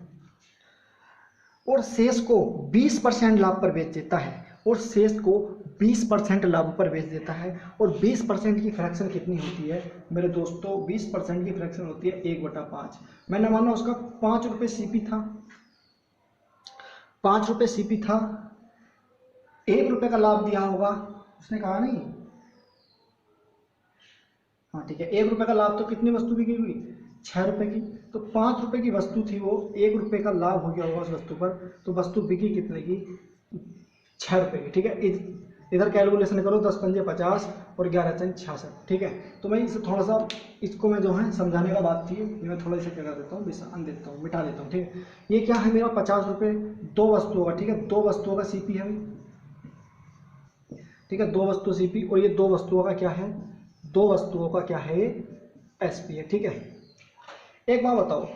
और शेष को 20% लाभ पर बेच देता है, और शेष को 20% लाभ पर बेच देता है। और 20% की फ्रैक्शन कितनी होती है मेरे दोस्तों? 20% की फ्रैक्शन होती है 1/5। मैंने माना उसका 5 रुपये सीपी था, 5 रुपये सीपी था, 1 रुपये का लाभ दिया होगा, उसने कहा नहीं? हाँ ठीक है, 1 रुपये का लाभ तो कितनी वस्तु बिकी हुई? 6 रुपये की। तो 5 रुपये की वस्तु थी वो, 1 रुपये का लाभ हो गया होगा उस वस्तु पर, तो वस्तु बिकी कितने की? 6 रुपये की। ठीक है, इधर कैलकुलेशन करो, 10 पंजे 50 और 11 चंद 66। ठीक है, तो मैं इसे थोड़ा सा, इसको मैं जो है समझाने का बात थी, मैं थोड़ा इसे क्या कर देता हूँ, विसान देता हूँ, मिटा देता हूँ। ठीक है, ये क्या है मेरा? 50 रुपये, 2 वस्तुओं का। ठीक है, 2 वस्तुओं का सीपी है। ठीक है, 2 वस्तु सीपी, और ये 2 वस्तुओं का क्या है? 2 वस्तुओं का क्या है? एसपी है। ठीक है, एक बात बताओ,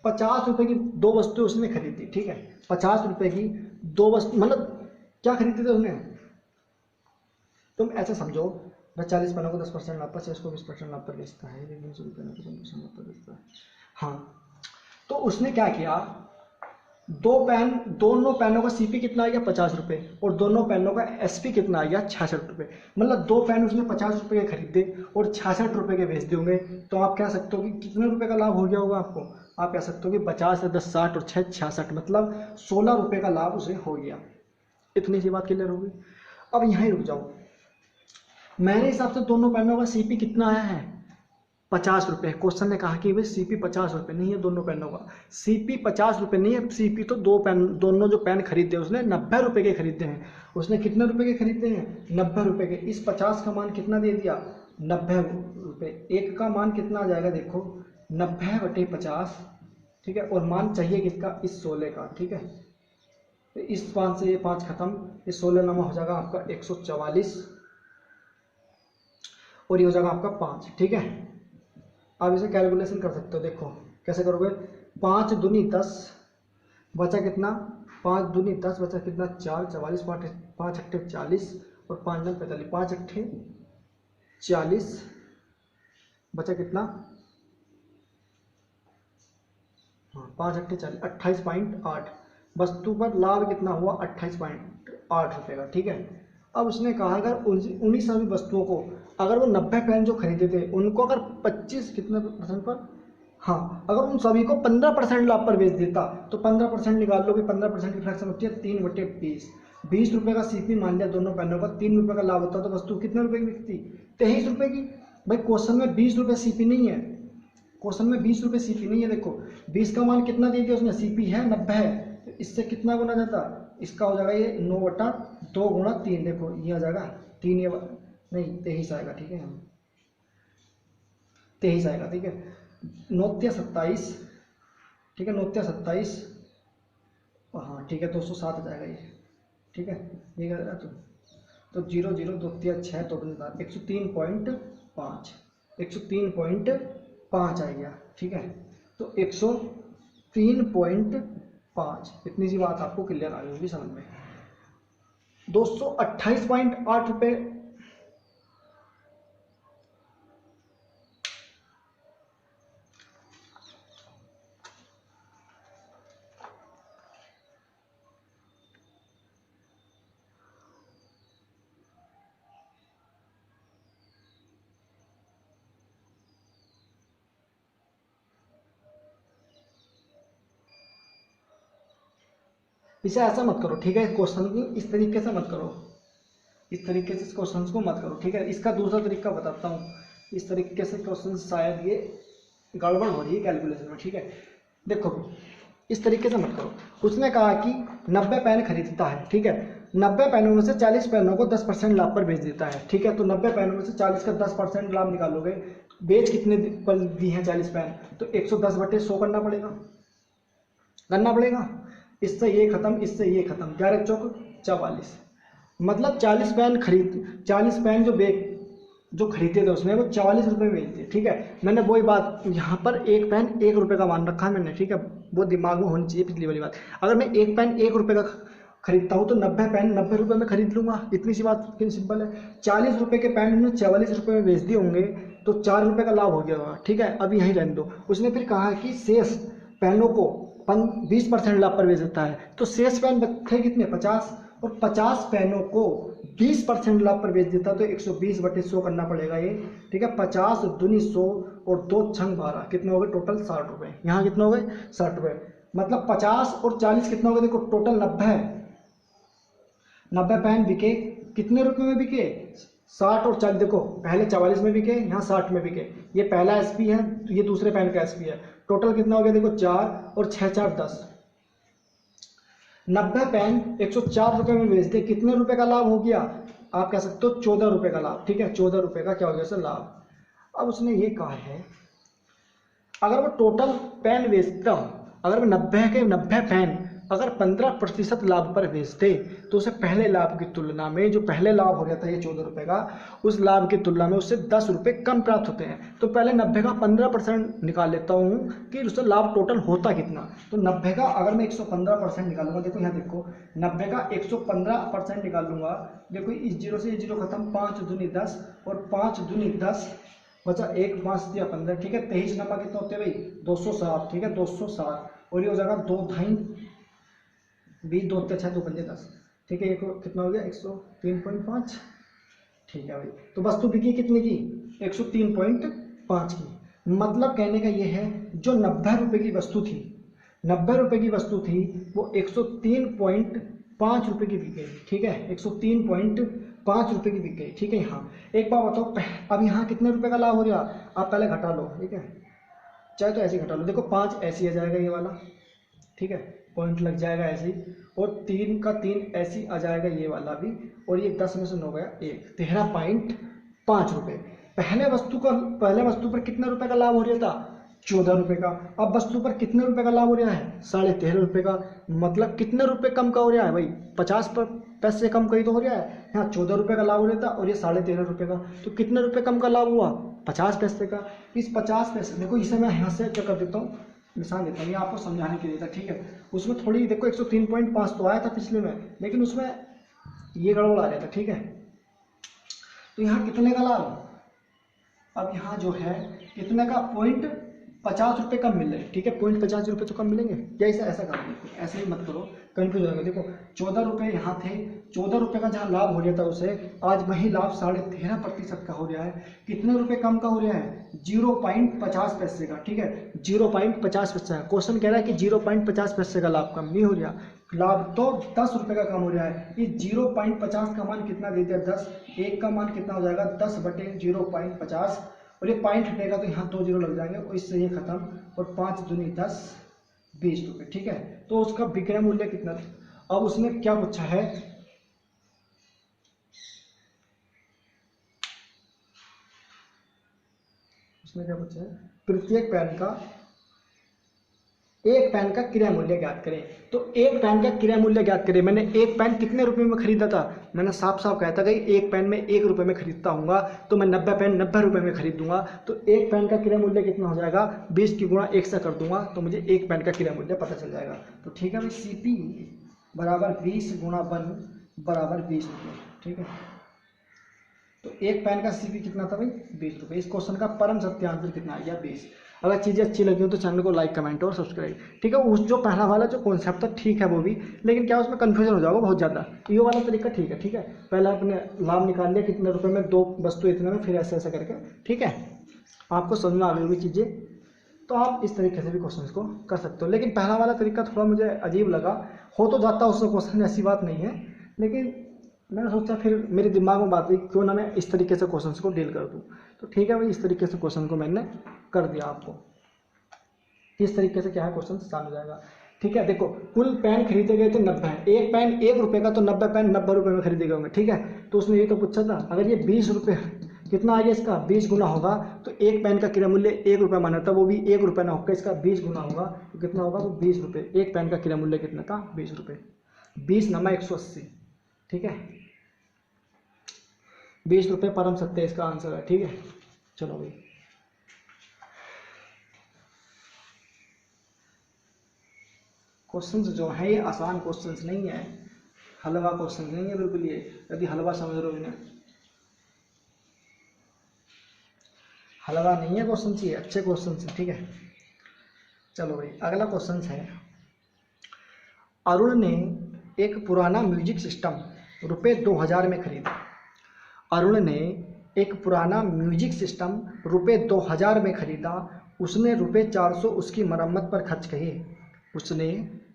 ₹50 की 2 वस्तुएं उसने खरीदी। ठीक है, ₹50 की 2 वस्तु, मतलब क्या खरीदी थी उसने? तुम ऐसे समझो, वह 40 पेनों को 10% लाभ पर, 6 को 20% लाभ पर बेचता है, लेकिन 100 पेनों को 10% लाभ पर बेचता है। हाँ, तो उसने क्या किया? 2 पेन, दोनों पेनों का सीपी कितना आ गया? 50 रुपये, और दोनों पेनों का एसपी कितना आ गया? 66 रुपये। मतलब 2 पेन उसने 50 रुपये के खरीदे और 66 रुपये के बेच देंगे। तो आप कह सकते हो कि कितने रुपए का लाभ हो गया होगा आपको? आप कह सकते हो कि 50 से 10 60 और 6 66, मतलब 16 रुपये का लाभ उसे हो गया। इतनी सी बात क्लियर होगी। अब यहाँ ही रुक जाओ, मेरे हिसाब से दोनों पेनों का सीपी कितना आया है? 50 रुपये। क्वेश्चन ने कहा कि भाई सीपी 50 रुपये नहीं है दोनों पेनों का, सीपी 50 रुपये नहीं है, सीपी तो 2 पेन, दोनों जो पेन खरीदे उसने 90 रुपये के खरीदे हैं। उसने कितने रुपए के खरीदे हैं? 90 रुपये के। इस 50 का मान कितना दे दिया? 90 रुपये। एक का मान कितना आ जाएगा? देखो 90/50। ठीक है, और मान चाहिए किसका? इस 16 का। ठीक है, तो इस 5 से ये 5 खत्म, इस 16 नामा हो जाएगा आपका 144, और ये हो जाएगा आपका 5। ठीक है, आप इसे कैलकुलेशन कर सकते हो। देखो कैसे करोगे? 5 दूनी 10, बचा कितना? 5 दूनी 10, बचा कितना? 4, 44, 5 अट्ठे 40 और 5 9 45, 5 अट्ठे 40, बचा कितना? हाँ 5 अट्ठे 40, 28.8। वस्तु पर लाभ कितना हुआ? 28.8 रुपये का। ठीक है, अब उसने कहा अगर उन्हीं सभी वस्तुओं को अगर वो 90 पेन जो खरीदे थे उनको अगर 25 कितने % पर, हाँ अगर उन सभी को 15% लाभ पर बेच देता तो 15% निकाल लो कि 15% की फ्रैक्शन होती है 3/20। 20 रुपये का सीपी मान लिया दोनों पेनों का, 3 रुपये का लाभ होता तो वस्तु कितने रुपए की बिकती? 23 रुपये की। भाई क्वेश्चन में 20 रुपये सीपी नहीं है, क्वेश्चन में 20 रुपये सीपी नहीं है। देखो 20 का मान कितना दे दिया उसने, सीपी है 90 है, तो इससे कितना गुना जाता, इसका हो जाएगा ये 9/2 गुणा 3। देखो ये आ जाएगा 3, ये नहीं 23 आएगा, ठीक है 23 आएगा, ठीक है 9×27, ठीक है 9×27, हाँ ठीक है 207 आ जाएगा ये, ठीक है ये क्या तो 0 0 2 3 6 तो 103.5 103.5 आ गया, ठीक है तो 103.5 इतनी सी बात आपको क्लियर आ गई होगी समझ में। 228.8 रुपये इसे ऐसा मत करो, ठीक है क्वेश्चन की इस तरीके से मत करो, इस तरीके से क्वेश्चन को मत करो, ठीक है। इसका दूसरा तरीका बताता हूँ, इस तरीके से क्वेश्चन शायद ये गड़बड़ हो रही है कैलकुलेशन में, ठीक है। देखो इस तरीके से मत करो, उसने कहा कि 90 पेन खरीदता है, ठीक है 90 पेनों में से 40 पेनों को 10% लाभ पर बेच देता है, ठीक है। तो 90 पेनों में से 40 का 10% लाभ निकालोगे, बेच कितने पर दी हैं 40 पेन, तो 110/100 करना पड़ेगा। इससे ये खत्म, इससे ये खत्म, 11 चौक 44, मतलब 40 पेन जो खरीदते थे उसमें वो 44 रुपये बेचते, ठीक है। मैंने वही बात यहाँ पर एक पेन 1 रुपये का मान रखा है मैंने, ठीक है वो दिमाग में होनी चाहिए पिछली वाली बात। अगर मैं एक पेन 1 रुपये का खरीदता हूँ तो 90 पेन 90 रुपये में खरीद लूँगा, इतनी सी बात कितनी सिंपल है। 40 रुपये के पेन उन्होंने 44 रुपये में बेच दिए होंगे तो 4 रुपये का लाभ हो गया होगा, ठीक है। अब यहीं रहने दो। उसने फिर कहा कि शेष पेनों को 20% लाभ पर बेच देता है, तो शेष पेन थे कितने 50, और 50 पेनों को 20% लाभ पर बेच देता तो 120/100 करना पड़ेगा ये, ठीक है। 50 दूनी 100 और 2 छंग 12 कितने हो गए टोटल 60 रुपये, यहाँ कितने हो गए 60 रुपये, मतलब 50 और 40 कितना हो गया देखो टोटल 90 पेन बिके कितने रुपए में बिके 60 और 40, देखो पहले 44 में बिके यहाँ 60 में बिके, ये पहला एसपी है ये दूसरे पेन का एसपी है, टोटल कितना हो गया देखो 4 और 6 4 10, 90 पेन 104 रुपये में बेच दे, कितने रुपए का लाभ हो गया आप कह सकते हो 14 रुपये का लाभ, ठीक है 14 रुपये का क्या हो गया सर लाभ। अब उसने ये कहा है अगर वो टोटल पेन बेचता हूँ, अगर मैं 90 के 90 पेन अगर 15% लाभ पर बेचते तो उसे पहले लाभ की तुलना में जो पहले लाभ हो रहा था ये 14 रुपये का, उस लाभ की तुलना में उससे 10 रुपये कम प्राप्त होते हैं। तो पहले 90 का 15% निकाल लेता हूँ कि उससे लाभ टोटल होता कितना, तो 90 का अगर मैं 115% निकालूंगा, देखो यहाँ देखो 90 का 115% निकालूंगा, देखो इस 0 से ये 0 खत्म, 5 दूनी 10 और 5 दूनी 10 बचा 1 5 दिया 15, ठीक है 23 नंबर कितना होते हैं भाई 207, ठीक है 207 और ये हो जाएगा 2 ढाई 20 2 6 2 5 10, ठीक है ये कितना हो गया 103.5, ठीक है भाई। तो वस्तु बिकी कितने की 103.5 की, मतलब कहने का ये है जो 90 रुपये की वस्तु थी 90 रुपये की वस्तु थी वो 103.5 रुपये की बिक गई, ठीक है 103.5 रुपये की बिक गई, ठीक है। यहाँ एक बात बताओ, अब यहाँ कितने रुपए का लाभ हो रहा आप पहले घटा लो, ठीक है चाहे तो ऐसे घटा लो, देखो 5 ऐसे आ जाएगा ये वाला, ठीक है पॉइंट लग जाएगा ऐसे ही, और 3 का 3 ऐसी आ जाएगा ये वाला भी, और ये 10 में से 9 गया 1 13.5 रुपये। पहले वस्तु पर कितने रुपए का लाभ हो रहा था 14 रुपये का, अब वस्तु पर कितने रुपए का लाभ हो रहा है 13.5 रुपये का, मतलब कितने रुपए कम का हो रहा है भाई 50 पैसे कम कहीं तो हो रहा है, यहाँ 14 रुपये का लाभ हो रहा था और ये 13.5 रुपये का, तो कितने रुपए कम का लाभ हुआ 50 पैसे का। इस 50 पैसे देखो इसे मैं यहाँ से क्या कर देता हूँ निशान देता हूँ, ये आपको समझाने के लिए था, ठीक है। उसमें थोड़ी देखो 103.5 तो आया था पिछले में, लेकिन उसमें ये गड़बड़ आ रहा था, ठीक है। तो यहाँ कितने का लाभ, अब यहाँ जो है कितने का 50 रुपये कम मिल रहे हैं, ठीक है, 0.50 रुपये तो कम मिलेंगे, या ऐसा ऐसा कर दो, ऐसे ही मत करो, कंफ्यूज हो जाएगा। देखो 14 रुपये यहाँ थे, 14 रुपये का जहाँ लाभ हो रहा था उसे, आज वही लाभ 13.5% का हो रहा है। कितने रुपए कम का हो रहा है? 0.50 पैसे का, ठीक है, 0.50 पैसे का। क्वेश्चन कह रहा है कि 0.50 पैसे का लाभ कम नहीं हो रहा, लाभ तो 10 रुपये का कम हो रहा है। इस 0.50 का मान कितना दे दिया? 10। एक का मान कितना हो जाएगा? 10/0.50, और ये पॉइंट हटेगा तो यहाँ 2 जीरो लग जाएंगे, और इससे ये खत्म, और 5 दूनी 10, 20 रुपये, ठीक है। तो उसका विक्रय मूल्य कितना था? अब उसने क्या पूछा है, उसने क्या पूछा है? प्रत्येक एक पेन का क्रय मूल्य ज्ञात करें। तो एक पेन का क्रय मूल्य ज्ञात करें। मैंने एक पेन कितने रुपए में खरीदा था? मैंने साफ साफ कहता था कि एक पेन में 1 रुपये में खरीदता हूँ तो मैं 90 पेन 90 रुपये में खरीदूंगा। तो एक पेन का क्रय मूल्य कितना हो जाएगा? 20 की गुणा 1 से कर दूंगा तो मुझे एक पेन का क्रय मूल्य पता चल जाएगा। तो ठीक है भाई, CP बराबर 20 गुणा 1 बराबर 20 रुपये, ठीक है। तो एक पेन का CP कितना था भाई? 20 रुपये। इस क्वेश्चन का परम सत्य आंसर कितना आ गया? 20। अगर चीज़ें अच्छी लगी हो तो चैनल को लाइक, कमेंट और सब्सक्राइब, ठीक है। उस जो पहला वाला जो कॉन्सेप्ट था ठीक है वो भी, लेकिन क्या उसमें कन्फ्यूजन हो जाएगा बहुत ज़्यादा। ये वाला तरीका ठीक है, ठीक है। पहले आपने लाभ निकाल लिया कितने रुपए में, 2 वस्तु इतने में, फिर ऐसे ऐसे करके, ठीक है। आपको समझ में आ गई होगी चीज़ें, तो आप इस तरीके से भी क्वेश्चन को कर सकते हो। लेकिन पहला वाला तरीका थोड़ा मुझे अजीब लगा, हो तो जाता उसमें क्वेश्चन, ऐसी बात नहीं है, लेकिन मैंने सोचा, फिर मेरे दिमाग में बात हुई क्यों ना मैं इस तरीके से क्वेश्चन को डील कर दूँ। तो ठीक है भाई, इस तरीके से क्वेश्चन को मैंने कर दिया आपको। इस तरीके से क्या है क्वेश्चन चालू जाएगा, ठीक है। देखो कुल पेन खरीदे गए थे 90 हैं, एक पेन 1 रुपये का, तो 90 पेन 90 रुपये में खरीदे गए होंगे, ठीक है। तो उसने ये तो पूछा था, अगर ये 20 रुपये, कितना आ गया इसका? 20 गुना होगा, तो एक पेन का क्रय मूल्य 1 रुपये माना था, वो भी 1 रुपये ना होगा, इसका 20 गुना होगा तो कितना होगा? वो 20 रुपये। एक पेन का क्रय मूल्य कितना था? 20 रुपये। 20 नमा 180, ठीक है, 20 रुपये परम सत्य इसका आंसर है, ठीक है। चलो भाई, क्वेश्चंस जो है ये आसान क्वेश्चंस नहीं है, हलवा क्वेश्चन नहीं है बिल्कुल। ये यदि हलवा समझ रहे हो इन्हें, हलवा नहीं है क्वेश्चन, ये अच्छे क्वेश्चन है, ठीक है। चलो भाई, अगला क्वेश्चन है, अरुण ने एक पुराना म्यूजिक सिस्टम रुपये 2000 में खरीदा। अरुण ने एक पुराना म्यूजिक सिस्टम रुपये 2000 में खरीदा। उसने रुपये 400 उसकी मरम्मत पर खर्च किए। उसने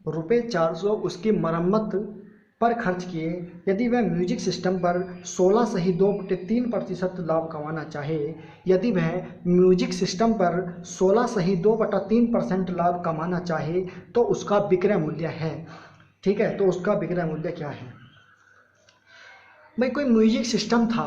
रुपये 400 उसकी मरम्मत पर खर्च किए। यदि वह म्यूजिक सिस्टम पर 16 सही 2/3% लाभ कमाना चाहे, यदि वह म्यूजिक सिस्टम पर 16 सही 2/3% लाभ कमाना चाहे तो उसका विक्रय मूल्य है, ठीक है। तो उसका विक्रय मूल्य क्या है भाई? कोई म्यूजिक सिस्टम था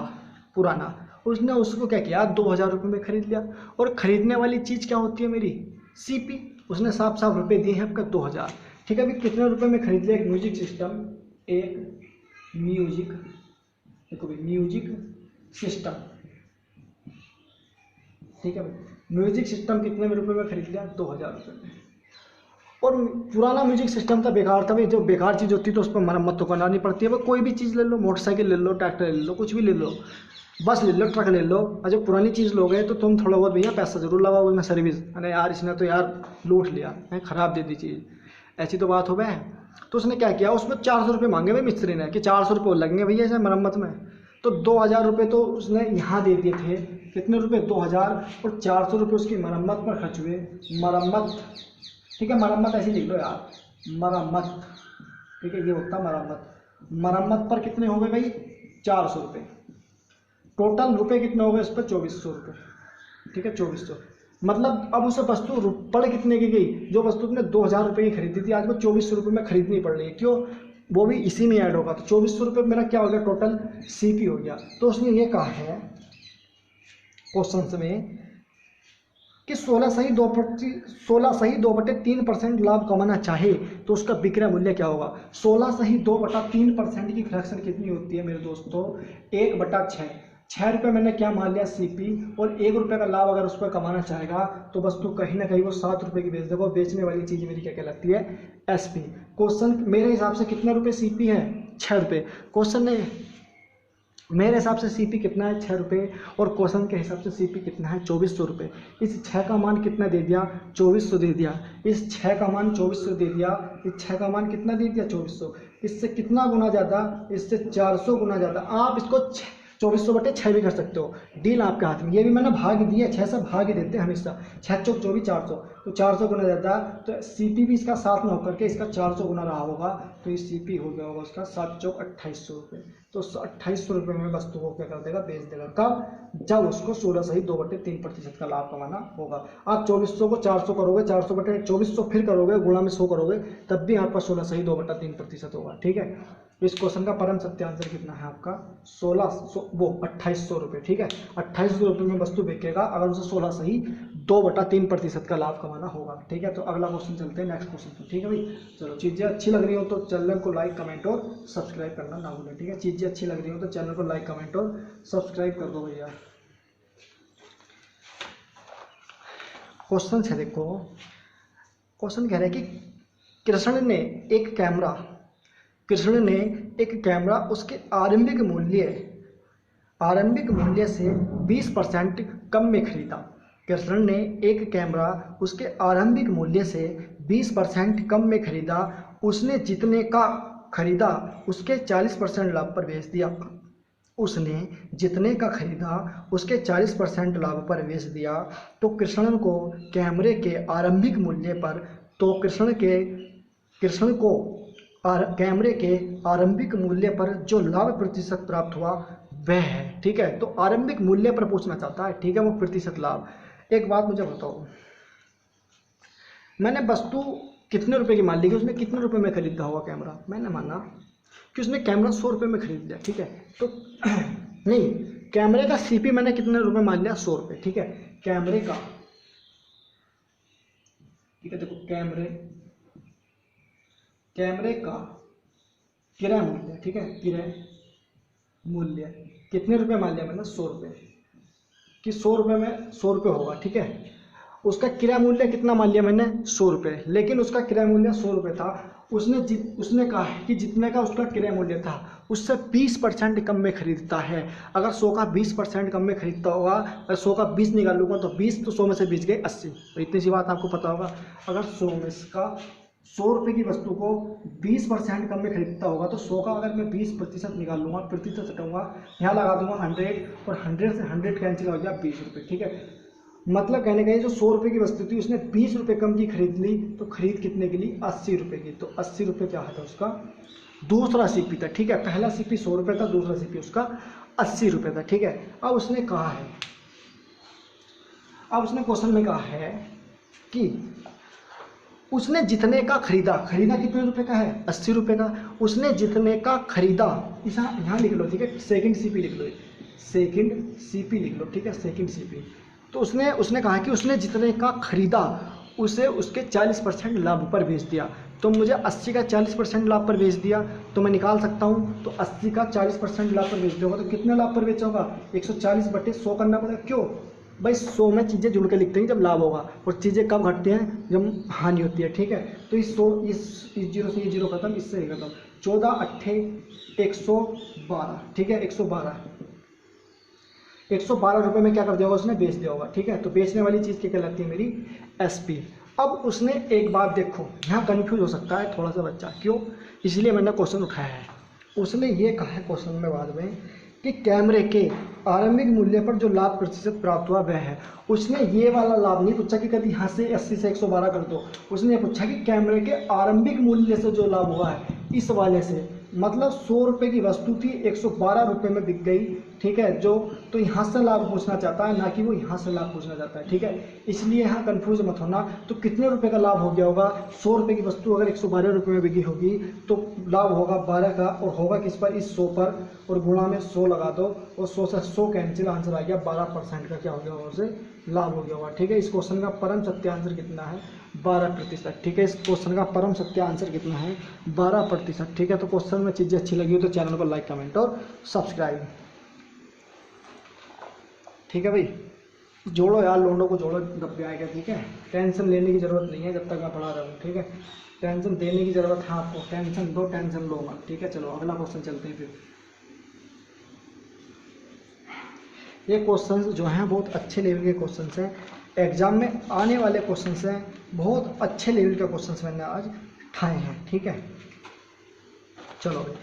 पुराना, उसने उसको क्या किया? 2000 रुपये में खरीद लिया। और खरीदने वाली चीज़ क्या होती है मेरी? CP। उसने साफ साफ रुपये दिए हैं आपका 2000, ठीक है। अभी कितने रुपए में खरीद लिया? एक म्यूजिक सिस्टम, एक म्यूजिक, देखो भाई म्यूजिक सिस्टम, ठीक है भाई। म्यूजिक सिस्टम कितने में रुपए में खरीद लिया? 2000 रुपये में। और पुराना म्यूजिक सिस्टम था, बेकार था भाई। जो बेकार चीज़ होती है तो उस पर मरम्मत तो करना नहीं पड़ती है। वो कोई भी चीज़ ले लो, मोटरसाइकिल ले लो, ट्रैक्टर ले लो, कुछ भी ले लो, बस ले लो, ट्रक ले लो। और जब पुरानी चीज़ लोगे तो तुम थोड़ा बहुत भैया पैसा जरूर लगाओ उसमें, सर्विस। अरे यार इसने तो यार लूट लिया है, ख़राब दे दी चीज़, ऐसी तो बात हो गए। तो उसने क्या किया? उसमें 400 रुपये मांगे भाई मिस्त्री ने, कि 400 रुपये लगेंगे भैया इसे मरम्मत में। तो 2000 रुपये तो उसने यहाँ दे दिए थे। कितने रुपये? 2000, और 400 रुपये उसकी मरम्मत पर खर्च हुए। मरम्मत, ठीक है, मरम्मत ऐसे लिख लो यार, मरम्मत, ठीक है, ये होता मरम्मत। मरम्मत पर कितने हो गए भाई? 400 रुपये। टोटल रुपये कितने हो गए इस पर? 2400 रुपये, ठीक है, 2400। मतलब अब उसे वस्तु पड़ कितने की गई? जो वस्तु तुमने 2000 रुपये की खरीदी थी, आज वो 2400 रुपये में खरीदनी पड़ रही है। क्यों? वो भी इसी में ऐड होगा। तो 2400 रुपये मेरा क्या हो गया? टोटल CP हो गया। तो उसने ये कहा है क्वेश्चन में कि 16 सही 2/3% लाभ कमाना चाहे तो उसका विक्रय मूल्य क्या होगा? 16 सही 2/3% की फ्रैक्शन कितनी होती है मेरे दोस्तों? 1/6। 6 रुपये मैंने क्या मान लिया? CP। और 1 रुपये का लाभ अगर उस पर कमाना चाहेगा तो वस्तु कहीं ना कहीं वो 7 रुपये की बेच देगा। बेचने वाली चीज़ मेरी क्या कहलाती है? SP। क्वेश्चन मेरे हिसाब से कितने रुपये CP है? 6 रुपये। क्वेश्चन ने मेरे हिसाब से सीपी कितना है 6 रुपये, और क्वेश्चन के हिसाब से सीपी कितना है 2400 रुपये। इस 6 का मान कितना दे दिया 2400 दे दिया, इस 6 का मान 2400 दे दिया, इस 6 का मान कितना दे दिया 2400, इससे कितना गुना ज़्यादा, इससे 400 गुना ज़्यादा। आप इसको 2400/6 भी कर सकते हो, डील आपके हाथ में। ये भी मैंने भाग दिया, 6 से भाग ही देते हैं हमेशा, 6 चौक 24 400, तो 400 गुना ज़्यादा, तो सीपी भी इसका 7 ना होकर के इसका 400 गुना रहा होगा, तो ये सीपी हो गया होगा उसका 7 चौक 2800 रुपये। तो 2800 रुपये में वस्तु को क्या कर देगा, बेच देगा। कब, जब उसको 16 सही 2/3% का लाभ कमाना होगा। आप 2400 को 400 करोगे, 400/2400 फिर करोगे, गुणा में 100 करोगे, तब भी आपका 16 सही 2/3% होगा। ठीक है, इस क्वेश्चन का परम सत्य आंसर कितना है आपका 2800 रुपये। ठीक है, 2800 रुपये में वस्तु बिकेगा अगर उसे 16 सही 2/3% का लाभ कमाना होगा। ठीक है, तो अगला क्वेश्चन चलते हैं, नेक्स्ट क्वेश्चन पे। ठीक है भाई, चलो चीज़ें अच्छी लग रही हो तो चैनल को लाइक कमेंट और सब्सक्राइब करना ना भूलें। ठीक है, चीज़ें अच्छी लग रही हो तो चैनल को लाइक कमेंट और सब्सक्राइब कर दो भैया। क्वेश्चन है, देखो क्वेश्चन कह रहा है कि कृष्ण ने एक कैमरा उसके आरंभिक मूल्य से 20% कम में खरीदा। कृष्ण ने एक कैमरा उसके आरंभिक मूल्य से 20% कम में खरीदा। उसने जितने का खरीदा उसके 40% लाभ पर बेच दिया। उसने जितने का खरीदा उसके 40% लाभ पर बेच दिया। तो कृष्ण को कैमरे के आरंभिक मूल्य पर, तो कृष्ण को कैमरे के आरंभिक मूल्य पर जो लाभ प्रतिशत प्राप्त हुआ वह है। ठीक है, तो आरंभिक मूल्य पर पूछना चाहता है। ठीक है, वो प्रतिशत लाभ। एक बात मुझे बताओ, मैंने वस्तु कितने रुपए की मान ली कि उसने कितने रुपए में खरीदा होगा कैमरा। मैंने माना कि उसने कैमरा 100 रुपये में खरीद लिया। ठीक है, तो नहीं, कैमरे का सीपी मैंने कितने रुपए मान लिया 100 रुपये। ठीक है, कैमरे का, ठीक है, देखो कैमरे का क्रय मूल्य, ठीक है, क्रय मूल्य कितने रुपए मान लिया मैंने 100 रुपये, कि 100 रुपये में 100 रुपये होगा। ठीक है, उसका क्रय मूल्य कितना मान लिया मैंने 100 रुपये, लेकिन उसका क्रय मूल्य 100 रुपये था। उसने कहा है कि जितने का उसका क्रय मूल्य था उससे 20% कम में खरीदता है। अगर 100 का 20% कम में खरीदता होगा, अगर 100 का 20 निकालूंगा तो 20, तो 100 में से 20 गए 80। तो इतनी सी बात आपको पता होगा। अगर 100 में इसका 100 रुपये की वस्तु को 20% कम में खरीदता होगा, तो 100 का अगर मैं 20% निकाल लूँगा, प्रतिशत हटाऊंगा, यहाँ लगा दूंगा 100, और 100 से 100 कैंसिल हो गया 20 रुपये। ठीक है, मतलब कहने का ये जो 100 रुपये की वस्तु थी उसने 20 रुपये कम की खरीद ली, तो खरीद कितने की ली 80 रुपये की। तो 80 रुपये क्या था उसका दूसरा सीपी था। ठीक है, पहला सीपी 100 रुपये था, दूसरा सीपी उसका 80 रुपये था। ठीक है, अब उसने क्वेश्चन में कहा है कि उसने जितने का खरीदा कितने रुपए का है 80 रुपये का। उसने जितने का खरीदा, यहाँ लिख लो। ठीक है, सेकंड सीपी लिख लो, ठीक है, सेकंड सीपी। तो उसने कहा कि उसने जितने का खरीदा उसे उसके 40% लाभ पर बेच दिया। तो मुझे 80 का 40% लाभ पर बेच दिया, तो मैं निकाल सकता हूँ। तो 80 का 40% लाभ पर बेच दिया तो कितने लाभ पर बेचा होगा 140/100 करना पड़ेगा। क्यों भाई, 100 में चीज़ें जुड़ के लिखते हैं जब लाभ होगा, और चीज़ें कब घटती हैं जब हानि होती है। ठीक है, तो इस 100, इस 0 से ये 0 खत्म, इससे ये खत्म, 14 8 112। ठीक है, 112 रुपये में क्या कर दिया होगा उसने, बेच दिया होगा। ठीक है, तो बेचने वाली चीज़ क्या कहलाती है मेरी एसपी। अब उसने एक बात देखो, यहाँ कन्फ्यूज हो सकता है थोड़ा सा बच्चा, क्यों, इसलिए मैंने क्वेश्चन उठाया है। उसने ये कहा है क्वेश्चन में बाद में कि कैमरे के आरंभिक मूल्य पर जो लाभ प्रतिशत प्राप्त हुआ वह है। उसने ये वाला लाभ नहीं पूछा कि कभी यहाँ से 80 से 112 कर दो, उसने पूछा कि कैमरे के आरंभिक मूल्य से जो लाभ हुआ है इस वाले से, मतलब 100 रुपये की वस्तु थी 112 रुपये में बिक गई। ठीक है, जो तो यहाँ से लाभ पूछना चाहता है, ना कि वो यहाँ से लाभ पूछना चाहता है। ठीक है, इसलिए यहाँ कंफ्यूज मत होना। तो कितने रुपए का लाभ हो गया होगा, 100 रुपये की वस्तु अगर 112 रुपये में बिकी होगी तो लाभ होगा 12 का, और होगा किस पर, इस 100 पर, और गुणा में 100 लगा दो, और 100 से 100 कैंसिल, आंसर आ गया 12% का क्या हो गया होगा, उसे लाभ हो गया होगा। ठीक है, इस क्वेश्चन का परम सत्य आंसर कितना है 12%। ठीक है, इस क्वेश्चन का परम सत्य आंसर कितना है 12%। ठीक है, तो क्वेश्चन में चीज़ें अच्छी लगी हो तो चैनल को लाइक कमेंट और सब्सक्राइब। ठीक है भाई, जोड़ो यार, लोंडो को जोड़ो, दब आएगा। ठीक है, टेंशन लेने की ज़रूरत नहीं है जब तक मैं पढ़ा रहा हूँ। ठीक है, टेंशन देने की ज़रूरत है आपको, टेंशन दो, टेंशन लो मत। ठीक है, चलो अगला क्वेश्चन चलते हैं फिर। ये क्वेश्चंस जो हैं बहुत अच्छे लेवल के क्वेश्चंस हैं, एग्जाम में आने वाले क्वेश्चंस हैं, बहुत अच्छे लेवल के क्वेश्चंस मैंने आज उठाए हैं। ठीक है, चलो भाई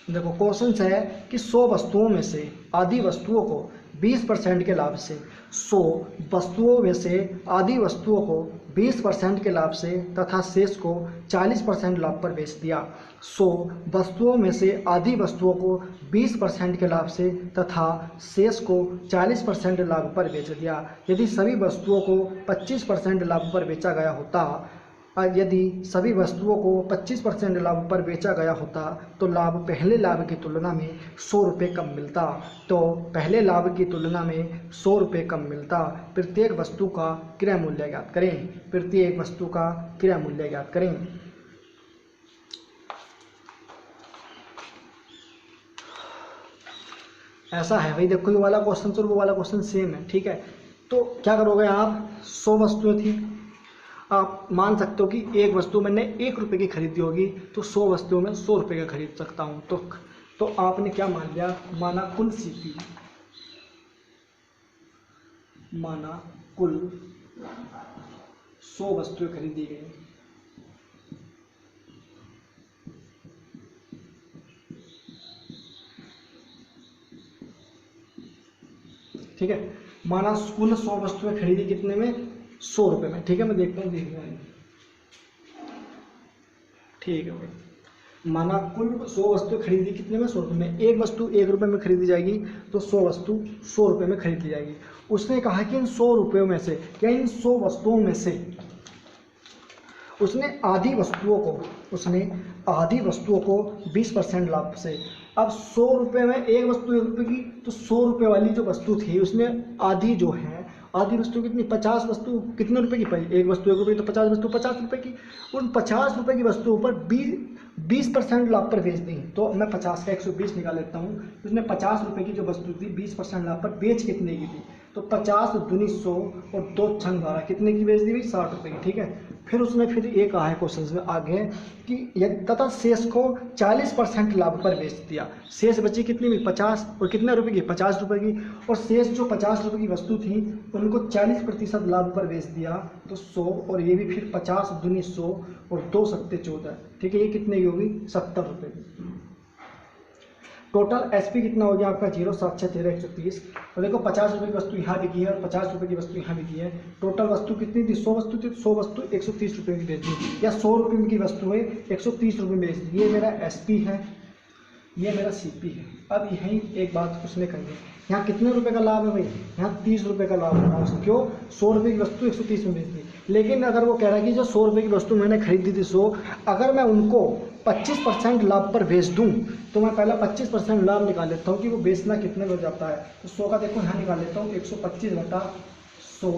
देखो क्वेश्चन है कि 100 वस्तुओं में से आधी वस्तुओं को 20% के लाभ से, 100 वस्तुओं में से आधी वस्तुओं को 20% के लाभ से तथा शेष को 40% लाभ पर बेच दिया। 100 वस्तुओं में से आधी वस्तुओं को 20% के लाभ से तथा शेष को 40% लाभ पर बेच दिया। यदि सभी वस्तुओं को 25% लाभ पर बेचा गया होता, यदि सभी वस्तुओं को 25% लाभ पर बेचा गया होता तो लाभ पहले लाभ की तुलना में 100 रुपये कम मिलता। तो पहले लाभ की तुलना में 100 रुपये कम मिलता। प्रत्येक वस्तु का क्रय मूल्य ज्ञात करें। प्रत्येक वस्तु का क्रय मूल्य ज्ञात करें। ऐसा है भाई, देखो ये वाला क्वेश्चन और वो वाला क्वेश्चन सेम है। ठीक है, तो क्या करोगे आप, 100 वस्तुएं थी, आप मान सकते हो कि एक वस्तु मैंने 1 रुपये की खरीदी होगी तो 100 वस्तुओं में 100 रुपये का खरीद सकता हूँ। तो आपने क्या मान लिया, माना कुल सीपी, माना कुल 100 वस्तुएं खरीदी गई। ठीक है, माना कुल 100 वस्तुएं खरीदी कितने में, 100 रुपये में। ठीक है, मैं देखता हूँ देख रहा हूँ। ठीक है भाई, माना कुल 100 वस्तुएं खरीदी कितने में, 100 रुपये में। एक वस्तु 1 रुपये में खरीदी जाएगी तो 100 वस्तु 100 रुपये में खरीदी जाएगी। उसने कहा कि इन 100 रुपयों में से या इन 100 वस्तुओं में से उसने आधी वस्तुओं को 20% लाभ से, अब 100 रुपये में एक वस्तु 1 रुपये की, तो 100 रुपये वाली जो वस्तु थी उसने आधी जो है, आधी वस्तु कितनी, 50 वस्तु कितने रुपए की पाई, एक वस्तु 1 रुपये तो 50 वस्तु 50 रुपये की। उन 50 रुपये की वस्तुओं पर 20% लाभ पर बेच दी। तो मैं 50 का 120 निकाल लेता हूँ। उसने 50 रुपये की जो वस्तु थी 20% लाभ पर बेच कितने की थी, तो 50 दूनी 100 और 2 छंग 12 कितने की बेच दी भाई, 60 रुपये की। ठीक है, फिर उसने फिर ये कहा है क्वेश्चन में आगे कि तथा शेष को 40% लाभ पर बेच दिया। शेष बची कितनी भी 50 और कितने रुपए की, 50 रुपये की, और शेष जो 50 रुपये की वस्तु थी उनको 40% लाभ पर बेच दिया तो 100, और ये भी फिर 50 दूनी 100 और 2 सत्ते 14। ठीक है, ये कितने की होगी, 70 रुपये की। टोटल एसपी कितना हो गया आपका, 0 7 6 13 130। और देखो 50 रुपये की वस्तु यहाँ बिकी है और 50 रुपये की वस्तु यहाँ बिकी है। टोटल वस्तु कितनी थी, 100 वस्तु थी, 100 वस्तु 130 रुपये की बेच दी, या 100 रुपये की वस्तु है 130 रुपये में बेच दी। ये मेरा एसपी है, ये मेरा सीपी है। अब यहीं एक बात उसने कही है, यहाँ कितने रुपए का लाभ है भाई, यहाँ 30 रुपये का लाभ होगा उसने। क्यों, 100 रुपये की वस्तु 130 में बेच दी। लेकिन अगर वो कह रहा है कि जो 100 रुपये की वस्तु मैंने खरीदी थी 100, अगर मैं उनको 25% लाभ पर बेच दूं तो मैं पहला 25% लाभ निकाल लेता हूँ कि वो बेचना कितने में जाता है। तो 100 का देखो यहाँ निकाल लेता हूँ, 125 बटा 100,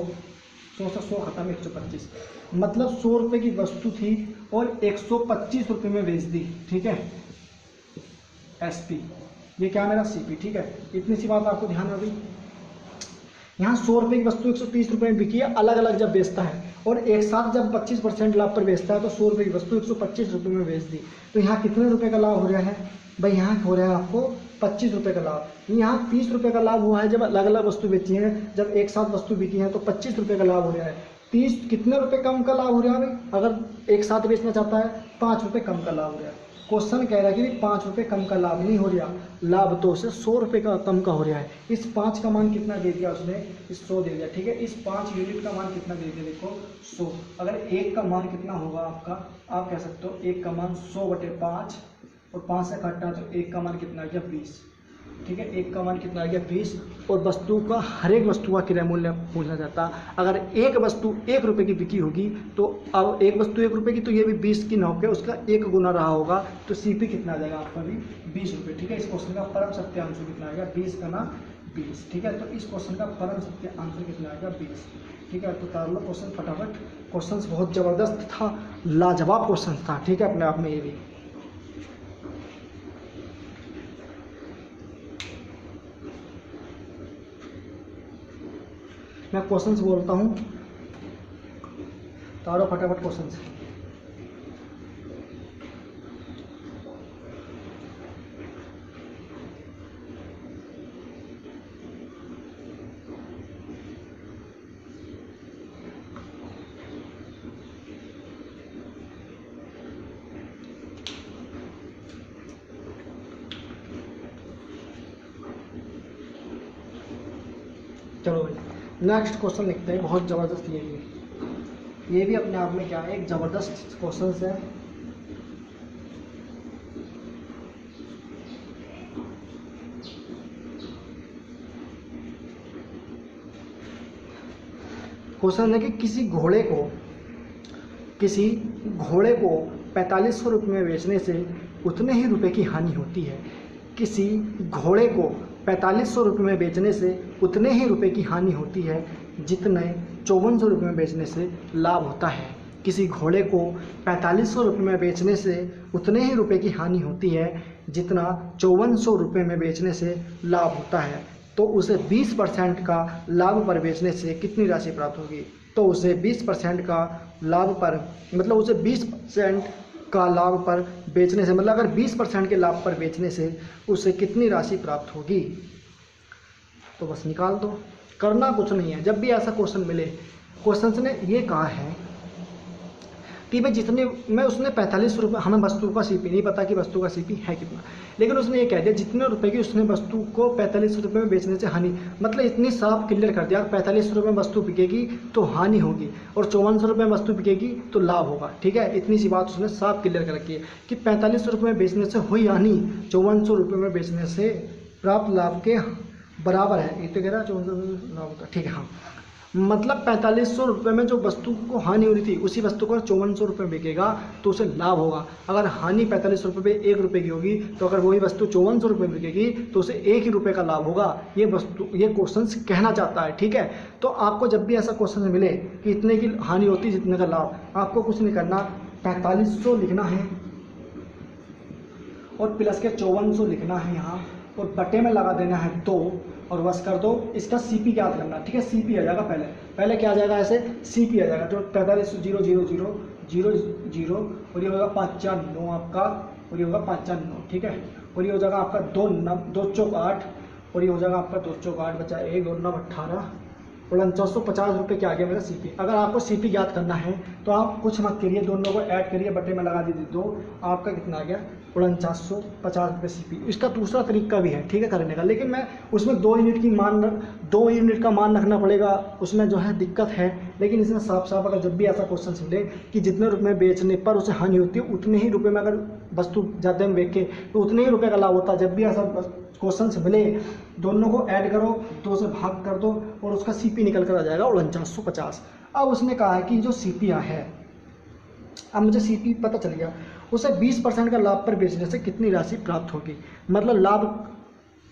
100 से 100 खत्म 125, मतलब 100 रुपये की वस्तु थी और 125 रुपये में बेच दी। ठीक है, एसपी, ये क्या मेरा सीपी। ठीक है, इतनी सी बात आपको ध्यान रखी। यहाँ 100 रुपये की वस्तु 130 रुपये में बिकी है, अलग अलग जब बेचता है, और एक साथ जब 25% लाभ पर बेचता है तो 100 रुपये की वस्तु 125 रुपये में बेच दी। तो यहाँ कितने रुपए का लाभ हो रहा है भाई, यहाँ हो रहा है आपको 25 रुपये का लाभ। यहाँ 30 रुपये का लाभ हुआ है जब अलग अलग वस्तु बेची है, जब एक साथ वस्तु बिकी है तो 25 रुपये का लाभ हो रहा है। 30 कितने रुपये कम का लाभ हो रहा है भाई, अगर एक साथ बेचना चाहता है 5 रुपये कम का लाभ हो रहा है। क्वेश्चन कह रहा है कि 5 रुपये कम का लाभ नहीं हो रहा, लाभ तो उसे 100 रुपये का कम का हो रहा है। इस 5 का मान कितना दे दिया उसने, इस 100 दे दिया। ठीक है, इस 5 यूनिट का मान कितना दे दिया, देखो 100। अगर 1 का मान कितना होगा आपका, आप कह सकते हो 1 का मान 100/5, और 5 से काटना तो 1 का मान कितना आ गया, 20। ठीक है, 1 का मान कितना आ गया, 20। और वस्तु का, हर एक वस्तु का क्रय मूल्य पूछना चाहता। अगर एक वस्तु 1 रुपये की बिकी होगी तो अब एक वस्तु 1 रुपये की, तो ये भी 20 की नौके उसका 1 गुना रहा होगा, तो सीपी कितना आ जाएगा आपका भी 20 रुपये। ठीक है, इस क्वेश्चन का परम सत्य आंसर कितना आएगा, 20 का ना 20। ठीक है, तो इस क्वेश्चन का परम सत्य आंसर कितना आएगा, 20। ठीक है, तो तार लो क्वेश्चन फटाफट। क्वेश्चन बहुत ज़बरदस्त था, लाजवाब क्वेश्चन था। ठीक है, अपने आप में ये भी। मैं क्वेश्चंस बोलता हूँ, तारो फटाफट क्वेश्चंस। चलो भाई नेक्स्ट क्वेश्चन लिखते हैं, बहुत ज़बरदस्त ये भी अपने आप में क्या है, एक ज़बरदस्त क्वेश्चन है। क्वेश्चन है कि किसी घोड़े को 4500 रुपये में बेचने से उतने ही रुपए की हानि होती है। किसी घोड़े को 4500 रुपये में बेचने से उतने ही रुपए की हानि होती है जितने 5400 रुपये में बेचने से लाभ होता है। किसी घोड़े को 4500 रुपये में बेचने से उतने ही रुपए की हानि होती है जितना 5400 रुपये में बेचने से लाभ होता है। तो उसे 20% का लाभ पर बेचने से कितनी राशि प्राप्त होगी? तो उसे 20% का लाभ पर, मतलब उसे 20% का लाभ पर बेचने से, मतलब अगर 20% के लाभ पर बेचने से उसे कितनी राशि प्राप्त होगी? तो बस निकाल दो, करना कुछ नहीं है। जब भी ऐसा क्वेश्चन मिले, क्वेश्चन ने ये कहा है कि भाई जितने में उसने 4500 रुपये, हमें वस्तु का सीपी नहीं पता कि वस्तु का सीपी है कितना, लेकिन उसने ये कह दिया जितने रुपए की उसने वस्तु को 4500 रुपये में बेचने से हानि, मतलब इतनी साफ क्लियर कर दिया 4500 रुपये में वस्तु बिकेगी तो हानि होगी और 5400 रुपये में वस्तु बिकेगी तो लाभ होगा। ठीक है, इतनी सी बात उसने साफ क्लियर कर रखी है कि 4500 रुपये में बेचने से हुई हानि 5400 रुपये में बेचने से प्राप्त लाभ के बराबर है। ये तो कह रहा है 5400 लाभ होता है। ठीक है, हाँ, मतलब 4500 रुपये में जो वस्तु को हानि हो रही थी उसी वस्तु को 5400 रुपये में बिकेगा तो उसे लाभ होगा। अगर हानि 4500 रुपये में 1 रुपये की होगी तो अगर वही वस्तु 5400 रुपये में बिकेगी तो उसे 1 ही रुपये का लाभ होगा। ये क्वेश्चन कहना चाहता है। ठीक है, तो आपको जब भी ऐसा क्वेश्चन मिले कि इतने की हानि होती जितने का लाभ, आपको कुछ नहीं करना, 4500 लिखना है और प्लस के 5400 लिखना है यहाँ और बटे में लगा देना है 2 और बस कर दो। इसका सीपी याद करना। ठीक है, सीपी आ जाएगा, पहले क्या आ जाएगा, ऐसे सीपी आ जाएगा। तो 4500 0 0 0 0 0 और ये होगा 5 4 9 आपका, और ये होगा 5 4 9। ठीक है, और ये हो जाएगा आपका 2 चौक 8 और ये हो जाएगा आपका 2 चौक 8 बचा 1 और 9 18 और 4950 रुपये के आगे मेरा सीपी। अगर आपको सीपी याद करना है तो आप कुछ मत करिए, दोनों को ऐड करिए, बटे में लगा दीजिए 2, आपका कितना आ गया 4950 रुपये सीपी। इसका दूसरा तरीका भी है, ठीक है, करने का, लेकिन मैं उसमें 2 यूनिट का मान रखना पड़ेगा, उसमें जो है दिक्कत है। लेकिन इसमें साफ साफ अगर जब भी ऐसा क्वेश्चन मिले कि जितने रुपये में बेचने पर उसे हानि होती है उतने ही रुपये में, अगर वस्तु ज़्यादा में बेचे तो उतने ही रुपये का लाभ होता है। जब भी ऐसा क्वेश्चन से मिले दोनों को ऐड करो, 2 से भाग कर दो और उसका सीपी निकल कर आ जाएगा 4950। अब उसने कहा है कि जो सीपी है, अब मुझे सीपी पता चल गया, उसे 20% का लाभ पर बेचने से कितनी राशि प्राप्त होगी। मतलब लाभ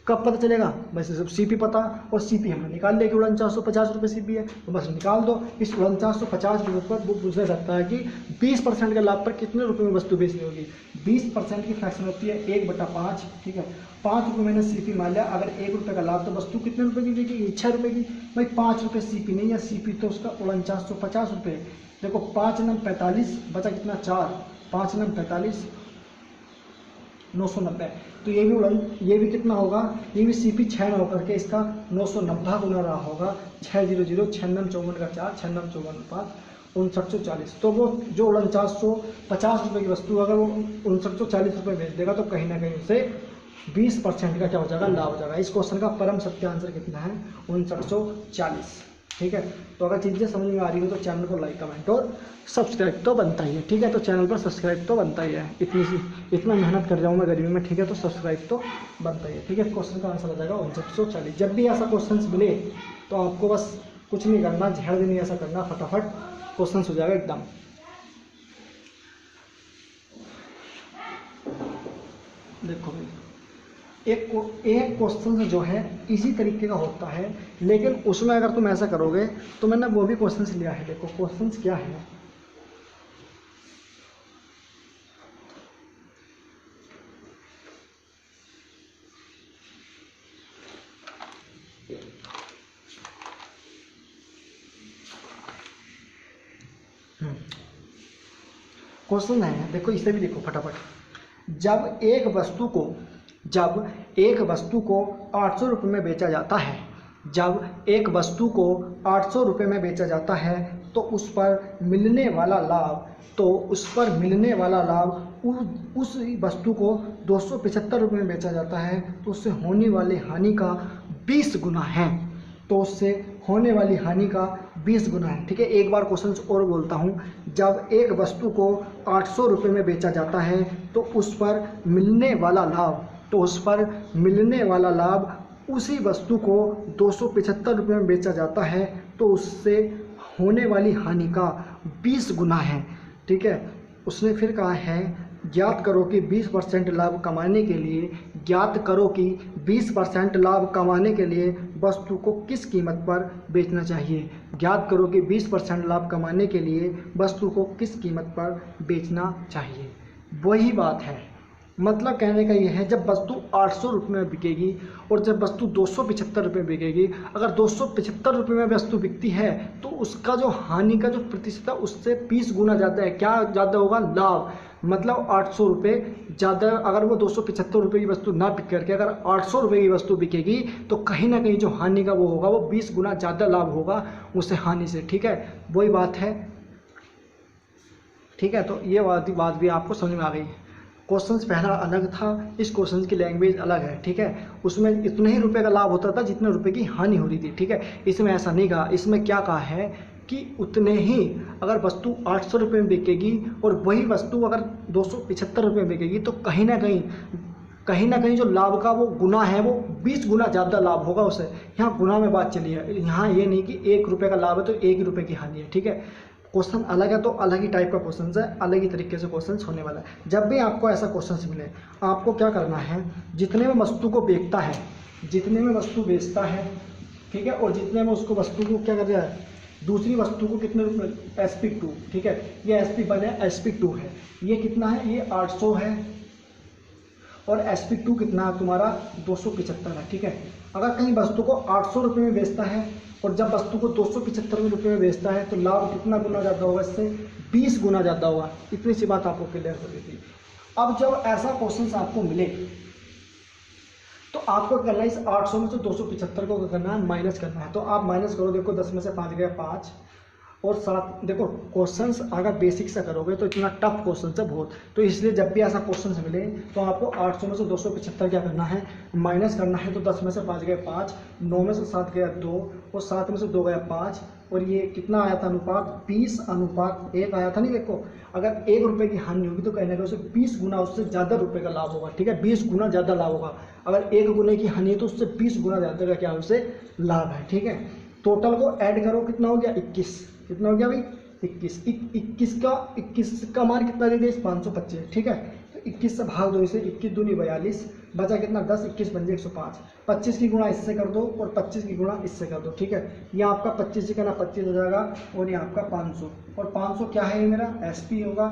कब पता चलेगा, बस सब सीपी पता और सीपी हमने निकाल लिया कि 4950 रुपये सीपी है, तो बस निकाल दो। इस 4950 रुपये पर वो पूछ सकता है कि 20% के लाभ पर कितने रुपये में वस्तु बेचनी होगी। 20% की फ्रैक्शन होती है 1/5। ठीक है, 5 रुपये मैंने सीपी मान लिया। अगर 1 रुपये का लाभ तो वस्तु कितने रुपये की बिकेगी, 6 रुपये की। भाई 5 रुपये सीपी नहीं है, सीपी तो उसका 4950 रुपये। देखो 5 9 45 बचा कितना 4, 5 9 45 990। तो ये भी कितना होगा, ये भी सीपी 6 में होकर के इसका 990 गुना रहा होगा। 6 0 0 6 9 54 का 4 6 9 54 5 5940। तो वो जो 4950 रुपये की वस्तु अगर वो 5940 रुपये बेच देगा तो कहीं ना कहीं उसे 20% का क्या हो जाएगा, लाभ हो जाएगा। इस क्वेश्चन का परम सत्य आंसर कितना है, 5940। ठीक है, तो अगर चीज़ें समझ में आ रही हो तो चैनल को लाइक कमेंट और सब्सक्राइब तो बनता ही है। ठीक है, तो चैनल पर सब्सक्राइब तो बनता ही है, इतना मेहनत कर रहा हूँ मैं गर्मी में। ठीक है, तो सब्सक्राइब तो बनता ही है। ठीक है, क्वेश्चन का आंसर आ जाएगा 5940। जब भी ऐसा क्वेश्चन मिले तो आपको बस कुछ नहीं करना, झेड़ नहीं ऐसा करना, फटाफट क्वेश्चन हो जाएगा एकदम। देखो भाई, एक क्वेश्चन जो है इसी तरीके का होता है, लेकिन उसमें अगर तुम ऐसा करोगे तो मैंने वो भी क्वेश्चंस लिया है। देखो क्वेश्चंस क्या है, क्वेश्चन है, देखो इसे भी देखो फटाफट। जब एक वस्तु को 800 रुपये में बेचा जाता है, जब एक वस्तु को 800 रुपये में बेचा जाता है तो उस पर मिलने वाला लाभ उस वस्तु को 275 रुपये में बेचा जाता है तो उससे होने वाली हानि का 20 गुना है। तो उससे होने वाली हानि का 20 गुना है। ठीक है, एक बार क्वेश्चन और बोलता हूँ, जब एक वस्तु को 800 रुपये में बेचा जाता है तो उस पर मिलने वाला लाभ उसी वस्तु को 275 रुपये में बेचा जाता है तो उससे होने वाली हानि का 20 गुना है। ठीक है, उसने फिर कहा है ज्ञात करो कि 20% लाभ कमाने के लिए वस्तु को किस कीमत पर बेचना चाहिए। ज्ञात करो कि 20% लाभ कमाने के लिए वस्तु को किस कीमत पर बेचना चाहिए। वही बात है, मतलब कहने का ये है, जब वस्तु 800 रुपये में बिकेगी और जब वस्तु 275 रुपये में बिकेगी, अगर 275 रुपये में वस्तु बिकती है तो उसका जो हानि का जो प्रतिशत है उससे 20 गुना ज़्यादा है। क्या ज़्यादा होगा? लाभ। मतलब 800 रुपये ज़्यादा, अगर वो 275 रुपये की वस्तु ना बिक करके अगर 800 रुपये की वस्तु बिकेगी तो कहीं ना कहीं जो हानि का वो होगा वो 20 गुना ज़्यादा लाभ होगा उसे हानि से। ठीक है, वही बात है। ठीक है, तो ये बात भी आपको समझ में आ गई। क्वेश्चन पहला अलग था, इस क्वेश्चन की लैंग्वेज अलग है। ठीक है, उसमें इतने ही रुपए का लाभ होता था जितने रुपए की हानि हो रही थी। ठीक है, इसमें ऐसा नहीं कहा, इसमें क्या कहा है कि उतने ही, अगर वस्तु 800 रुपये में बिकेगी और वही वस्तु अगर 275 रुपये में बिकेगी तो कहीं ना कहीं जो लाभ का वो गुना है वो 20 गुना ज़्यादा लाभ होगा उसे। यहाँ गुना में बात चली है, यहाँ ये नहीं कि 1 रुपये का लाभ है तो 1 रुपये की हानि है। ठीक है, क्वेश्चन अलग है तो अलग ही टाइप का क्वेश्चन है, अलग ही तरीके से क्वेश्चन होने वाला है। जब भी आपको ऐसा क्वेश्चन मिले, आपको क्या करना है, जितने में वस्तु को बेचता है, जितने में वस्तु बेचता है, ठीक है, और जितने में उसको वस्तु को क्या कर रहा है, दूसरी वस्तु को कितने रुपये, SP2। ठीक है, ये SP1 है, SP2 है, ये कितना है, ये 800 है और SP2 कितना है तुम्हारा 275 है। ठीक है, अगर कहीं वस्तु को 800 रुपये में बेचता है और जब वस्तु को 275 रुपये में बेचता है तो लाभ कितना गुना ज़्यादा होगा, इससे 20 गुना ज़्यादा होगा। इतनी सी बात आपको क्लियर कर दी थी। अब जब ऐसा क्वेश्चन आपको मिले तो आपको करना है, इस 800 में से 275 को करना है, माइनस करना है। तो आप माइनस करो, देखो 10 में से 5 गया 5 और 7। देखो क्वेश्चंस अगर बेसिक से करोगे तो इतना टफ क्वेश्चन है बहुत, तो इसलिए जब भी ऐसा क्वेश्चन मिले तो आपको 800 में से 275 क्या करना है, माइनस करना है। तो 10 में से 5 गया 5, 9 में से 7 गया 2 और 7 में से 2 गया 5 और ये कितना आया था अनुपात, 20:1 आया था। नहीं, देखो अगर 1 रुपये की हानि होगी तो कहने का उसे 20 गुना उससे ज़्यादा रुपये का लाभ होगा। ठीक है, 20 गुना ज़्यादा लाभ होगा। अगर 1 गुने की हानि है तो उससे 20 गुना ज़्यादा का क्या उसे लाभ है। ठीक है, टोटल को ऐड करो, कितना हो गया 21, कितना हो गया भाई 21। 21 का मान कितना दे दिया, 525। ठीक है, तो 21 से भाग दो इसे, 21 दूनी 42, बचा कितना 10, 21 बन जाए 105। 25 की गुणा इससे कर दो और 25 की गुणा इससे कर दो। ठीक है, ये आपका 25 का ना 25 हो जाएगा और ये आपका 500 और 500 क्या है, ये मेरा SP होगा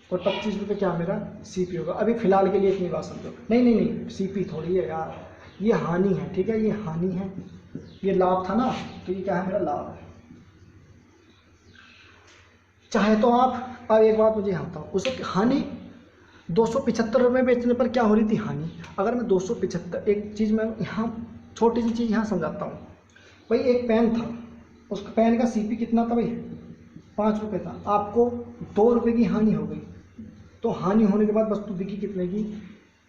और 25 रुपये क्या मेरा CP होगा। अभी फिलहाल के लिए इतनी बात समझो। नहीं CP थोड़ी है यार, ये हानि है। ठीक है, ये हानि है, ये लाभ था ना, तो ये क्या है, मेरा लाभ है। चाहे तो आप, अब एक बात मुझे यहाँ बताओ, उसे हानि 275 रुपये बेचने पर क्या हो रही थी हानि। अगर मैं 275, एक चीज़ मैं यहाँ छोटी सी चीज़ यहाँ समझाता हूँ भाई। एक पेन था, उस पेन का CP कितना था भाई, 5 रुपये था, आपको 2 रुपये की हानि हो गई। तो हानि होने के बाद वस्तु बिकी कितने की,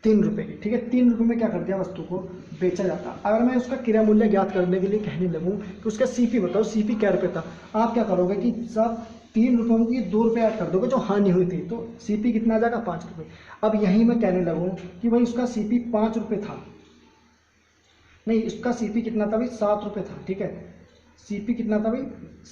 3 रुपये की। ठीक है, 3 रुपये में क्या कर दिया, वस्तु को बेचा जाता। अगर मैं उसका क्रय मूल्य ज्ञात करने के लिए कहने लगूँ कि उसका CP बताओ, CP क्या रुपये था, आप क्या करोगे कि सब 3 रुपये में की 2 रुपये ऐड कर दोगे जो हानि हुई थी, तो CP कितना आ जाएगा, 5 रुपये। अब यहीं मैं कहने लगूँ कि भाई उसका CP 5 रुपये था, नहीं उसका CP कितना था भाई, 7 रुपये था। ठीक है, CP कितना था भाई,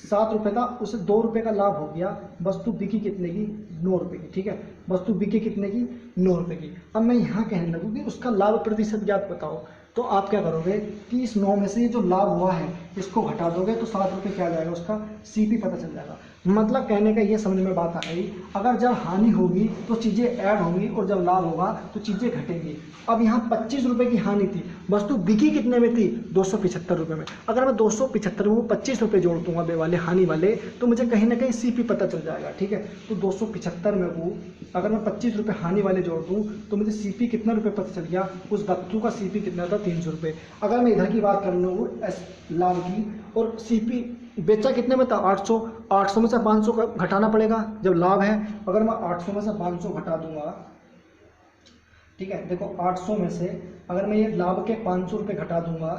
7 रुपये था, उसे 2 रुपये का लाभ हो गया। वस्तु बिकी कितने की, 9 रुपये की। ठीक है, वस्तु बिकी कितने की, 9 रुपये की। अब मैं यहाँ कहने लगूँ कि उसका लाभ प्रतिशत ज्ञात बताओ, तो आप क्या करोगे कि इस 9 में से जो लाभ हुआ है इसको घटा दोगे तो 7 रुपये क्या आ जाएगा, उसका CP पता चल जाएगा। मतलब कहने का ये समझ में बात आ गई, अगर जब हानि होगी तो चीज़ें ऐड होंगी और जब लाभ होगा तो चीज़ें घटेंगी। अब यहाँ 25 रुपये की हानि थी, वस्तु बिकी कितने में थी, 275 रुपये में। अगर मैं 275 में 25 रुपये जोड़ दूंगा बे वाले हानि वाले, तो मुझे कहीं ना कहीं CP पता चल जाएगा। ठीक है, तो 275 में वो अगर मैं 25 रुपये हानि वाले जोड़ दूँ तो मुझे CP कितना रुपये पता चल गया, उस वस्तु का CP कितना था, 300 रुपये। अगर मैं इधर की बात कर लूँ लाभ की, और CP बेचा कितने में था, 800 में से 500 का घटाना पड़ेगा जब लाभ है। अगर मैं 800 में से 500 घटा दूंगा, ठीक है, देखो 800 में से अगर मैं ये लाभ के 500 रुपये घटा दूंगा,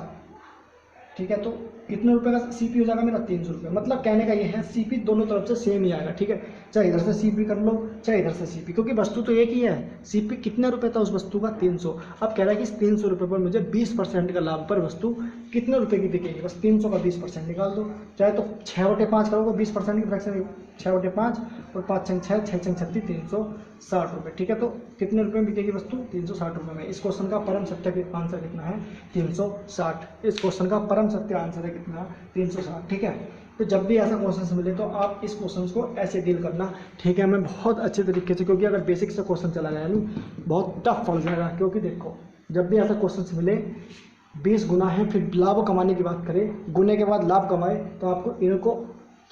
ठीक है, तो कितने रुपए का सीपी हो जाएगा मेरा 300 रुपये। मतलब कहने का ये है सीपी दोनों तरफ से सेम ही आएगा, ठीक है, चाहे इधर से सीपी कर लो चाहे इधर से सीपी, क्योंकि वस्तु तो एक ही है। सीपी कितने रुपए था उस वस्तु का 300। अब कह रहा है कि इस 300 रुपये पर मुझे 20% का लाभ पर वस्तु कितने रुपए की बिकेगी, बस 300 का 20% निकाल दो। चाहे तो 6/5 करोगे 20% की फ्रैक्शन, 6/5 और 5 छंग 6, 6 छंग 36, 360 रुपये, ठीक है। तो कितने रुपये में बिकेगी वस्तु, 360 रुपये में। इस क्वेश्चन का परम सत्य आंसर कितना है, 360। इस क्वेश्चन का परम सत्य आंसर है कितना, 360, ठीक है। तो जब भी ऐसा क्वेश्चन मिले तो आप इस क्वेश्चन को ऐसे डील करना, ठीक है, मैं बहुत अच्छे तरीके से, क्योंकि अगर बेसिक से क्वेश्चन चला जाए नहीं बहुत टफ पड़ जाएगा। क्योंकि देखो जब भी ऐसा क्वेश्चन मिले 20 गुना है, फिर लाभ कमाने की बात करें, गुने के बाद लाभ कमाए, तो आपको इनको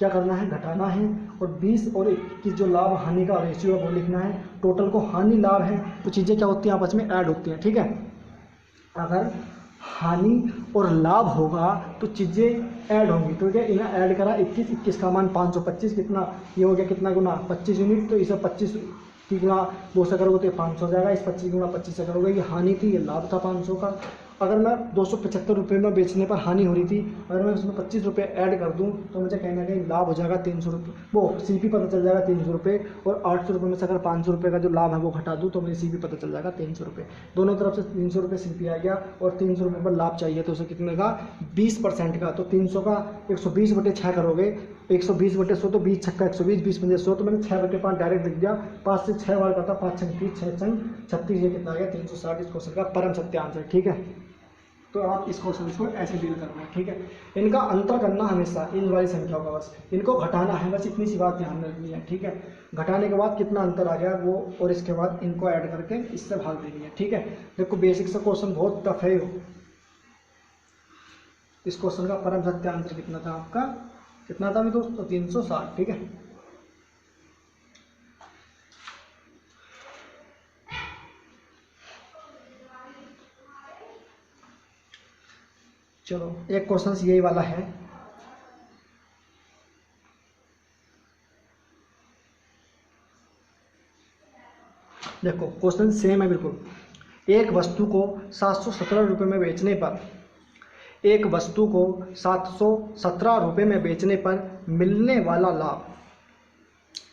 क्या करना है, घटाना है, और 20 और 21 जो लाभ हानि का रेशियो है वो लिखना है। टोटल को हानि लाभ है तो चीज़ें क्या होती हैं, आपस में ऐड होती हैं, ठीक है। अगर हानि और लाभ होगा तो चीज़ें ऐड होंगी, तो क्या इन्हें ऐड करा, 21 का मान 525, कितना ये हो गया, कितना गुना 25 यूनिट, तो इसे 25 की गुना 2 से करोगे तो ये 500 हो जाएगा। इस 25 गुना 25 से करोगे, ये हानि थी, ये लाभ था 500 का। अगर मैं 275 रुपये में बेचने पर हानि हो रही थी, अगर मैं उसमें 25 रुपये ऐड कर दूं तो मुझे कहीं ना कहीं लाभ हो जाएगा 300 रुपये, वो सीपी पता चल जाएगा 300 रुपये। और 800 रुपये में से अगर 500 रुपये का जो लाभ है वो घटा दूं तो मुझे सीपी पता चल जाएगा 300 रुपये। दोनों तरफ से 300 रुपये सीपी आ गया, और 300 रुपये पर लाभ चाहिए तो उसे कितने का, 20% का। तो 300 का 120/6 करोगे, 120/100 तो 20 छक्का 120, 20×100, तो मैंने 6/5 डायरेक्ट लिख दिया। 5 से 6 बार करता, 5 छंग 30, 6 छंग 36, ये कितना आ गया, 360। इस क्वेश्चन का परम सत्य आंसर, ठीक है। तो आप इस क्वेश्चन को ऐसे डील करना है, ठीक है। इनका अंतर करना हमेशा इन वाली संख्याओं का, बस इनको घटाना है, बस इतनी सी बात ध्यान में रखनी है, ठीक है। घटाने के बाद कितना अंतर आ गया वो, और इसके बाद इनको ऐड करके इससे भाग देनी है, ठीक है। देखो बेसिक से क्वेश्चन बहुत टफ है। इस क्वेश्चन का परम सत्य आंसर कितना था आपका, कितना था दोस्तों, 360, ठीक है। चलो एक क्वेश्चन यही वाला है, देखो क्वेश्चन सेम है बिल्कुल। एक वस्तु को 717 रुपये में बेचने पर, एक वस्तु को 717 रुपये में बेचने पर मिलने वाला लाभ,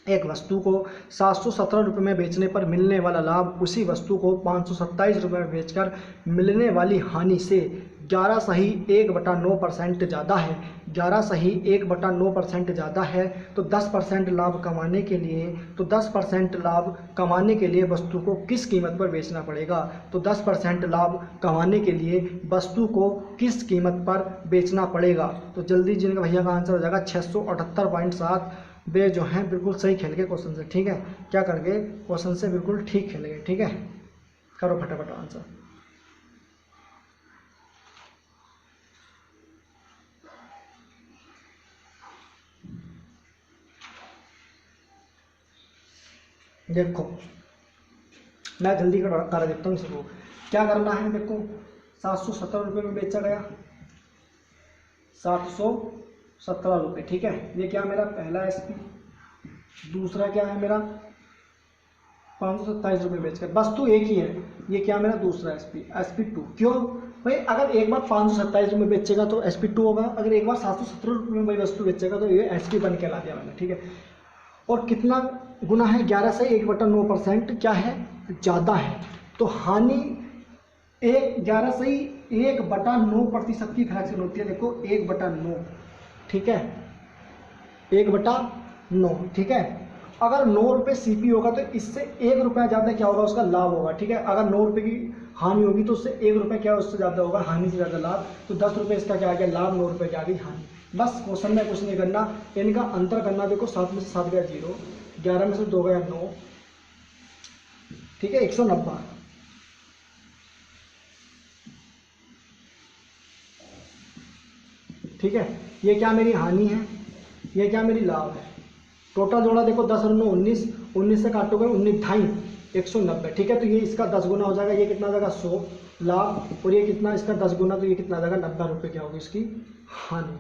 एक वस्तु को 717 रुपये में बेचने पर मिलने वाला लाभ उसी वस्तु को 527 रुपये में बेचकर मिलने वाली हानि से 11 सही 1/9% ज़्यादा है। 11 सही 1/9% ज़्यादा है। तो 10% लाभ कमाने के लिए, तो 10% लाभ कमाने के लिए वस्तु को किस कीमत पर बेचना पड़ेगा। तो 10% लाभ कमाने के लिए वस्तु को किस कीमत पर बेचना पड़ेगा। तो जल्दी जिनका भैया का आंसर हो जाएगा 678.7। वे जो हैं बिल्कुल सही खेल गए क्वेश्चन से, ठीक है। क्या कर गए, क्वेश्चन से बिल्कुल ठीक खेल गए, ठीक है। करो फटाफट आंसर। देखो मैं जल्दी कर देता हूँ इसको। क्या करना है, देखो 717 रुपये में बेचा गया, 717 रुपये, ठीक है। ये क्या मेरा पहला एसपी, दूसरा क्या है मेरा 527 रुपये बेचकर, वस्तु एक ही है। ये क्या मेरा दूसरा एसपी, SP2। क्यों भाई, अगर एक बार 527 रुपये बेचेगा तो SP2 होगा, अगर एक बार 717 रुपये में वही वस्तु बेचेगा तो ये SP1 कहला दिया मैंने, ठीक है। और कितना गुना है, 11 से 1/9% क्या है, ज़्यादा है। तो हानि 11 से 1/9% की फ्रैक्शन होती है। देखो 1/9, ठीक है, 1/9, ठीक है। अगर 9 रुपये सीपी होगा तो इससे 1 रुपया ज़्यादा क्या होगा, उसका लाभ होगा, ठीक है। अगर 9 रुपये की हानि होगी तो उससे 1 रुपये क्या उससे ज़्यादा होगा, हानि से ज़्यादा लाभ। तो 10 रुपये इसका क्या आ गया लाभ, 9 रुपये क्या आ गई हानि। बस क्वेश्चन में कुछ नहीं करना, इनका अंतर करना। देखो 7 में से 7 गया 0, 11 में से 2 गया 9, ठीक है, 190, ठीक है। ये क्या मेरी हानि है, ये क्या मेरी लाभ है। टोटल जोड़ा देखो 10 और 9 19, 19 से काटोगे 19 ढाई 190, ठीक है। तो ये इसका 10 गुना हो जाएगा, ये कितना आ जाएगा 100 लाभ, और ये कितना इसका 10 गुना, तो ये कितना आ जाएगा 90 रुपये क्या होगी इसकी हानि,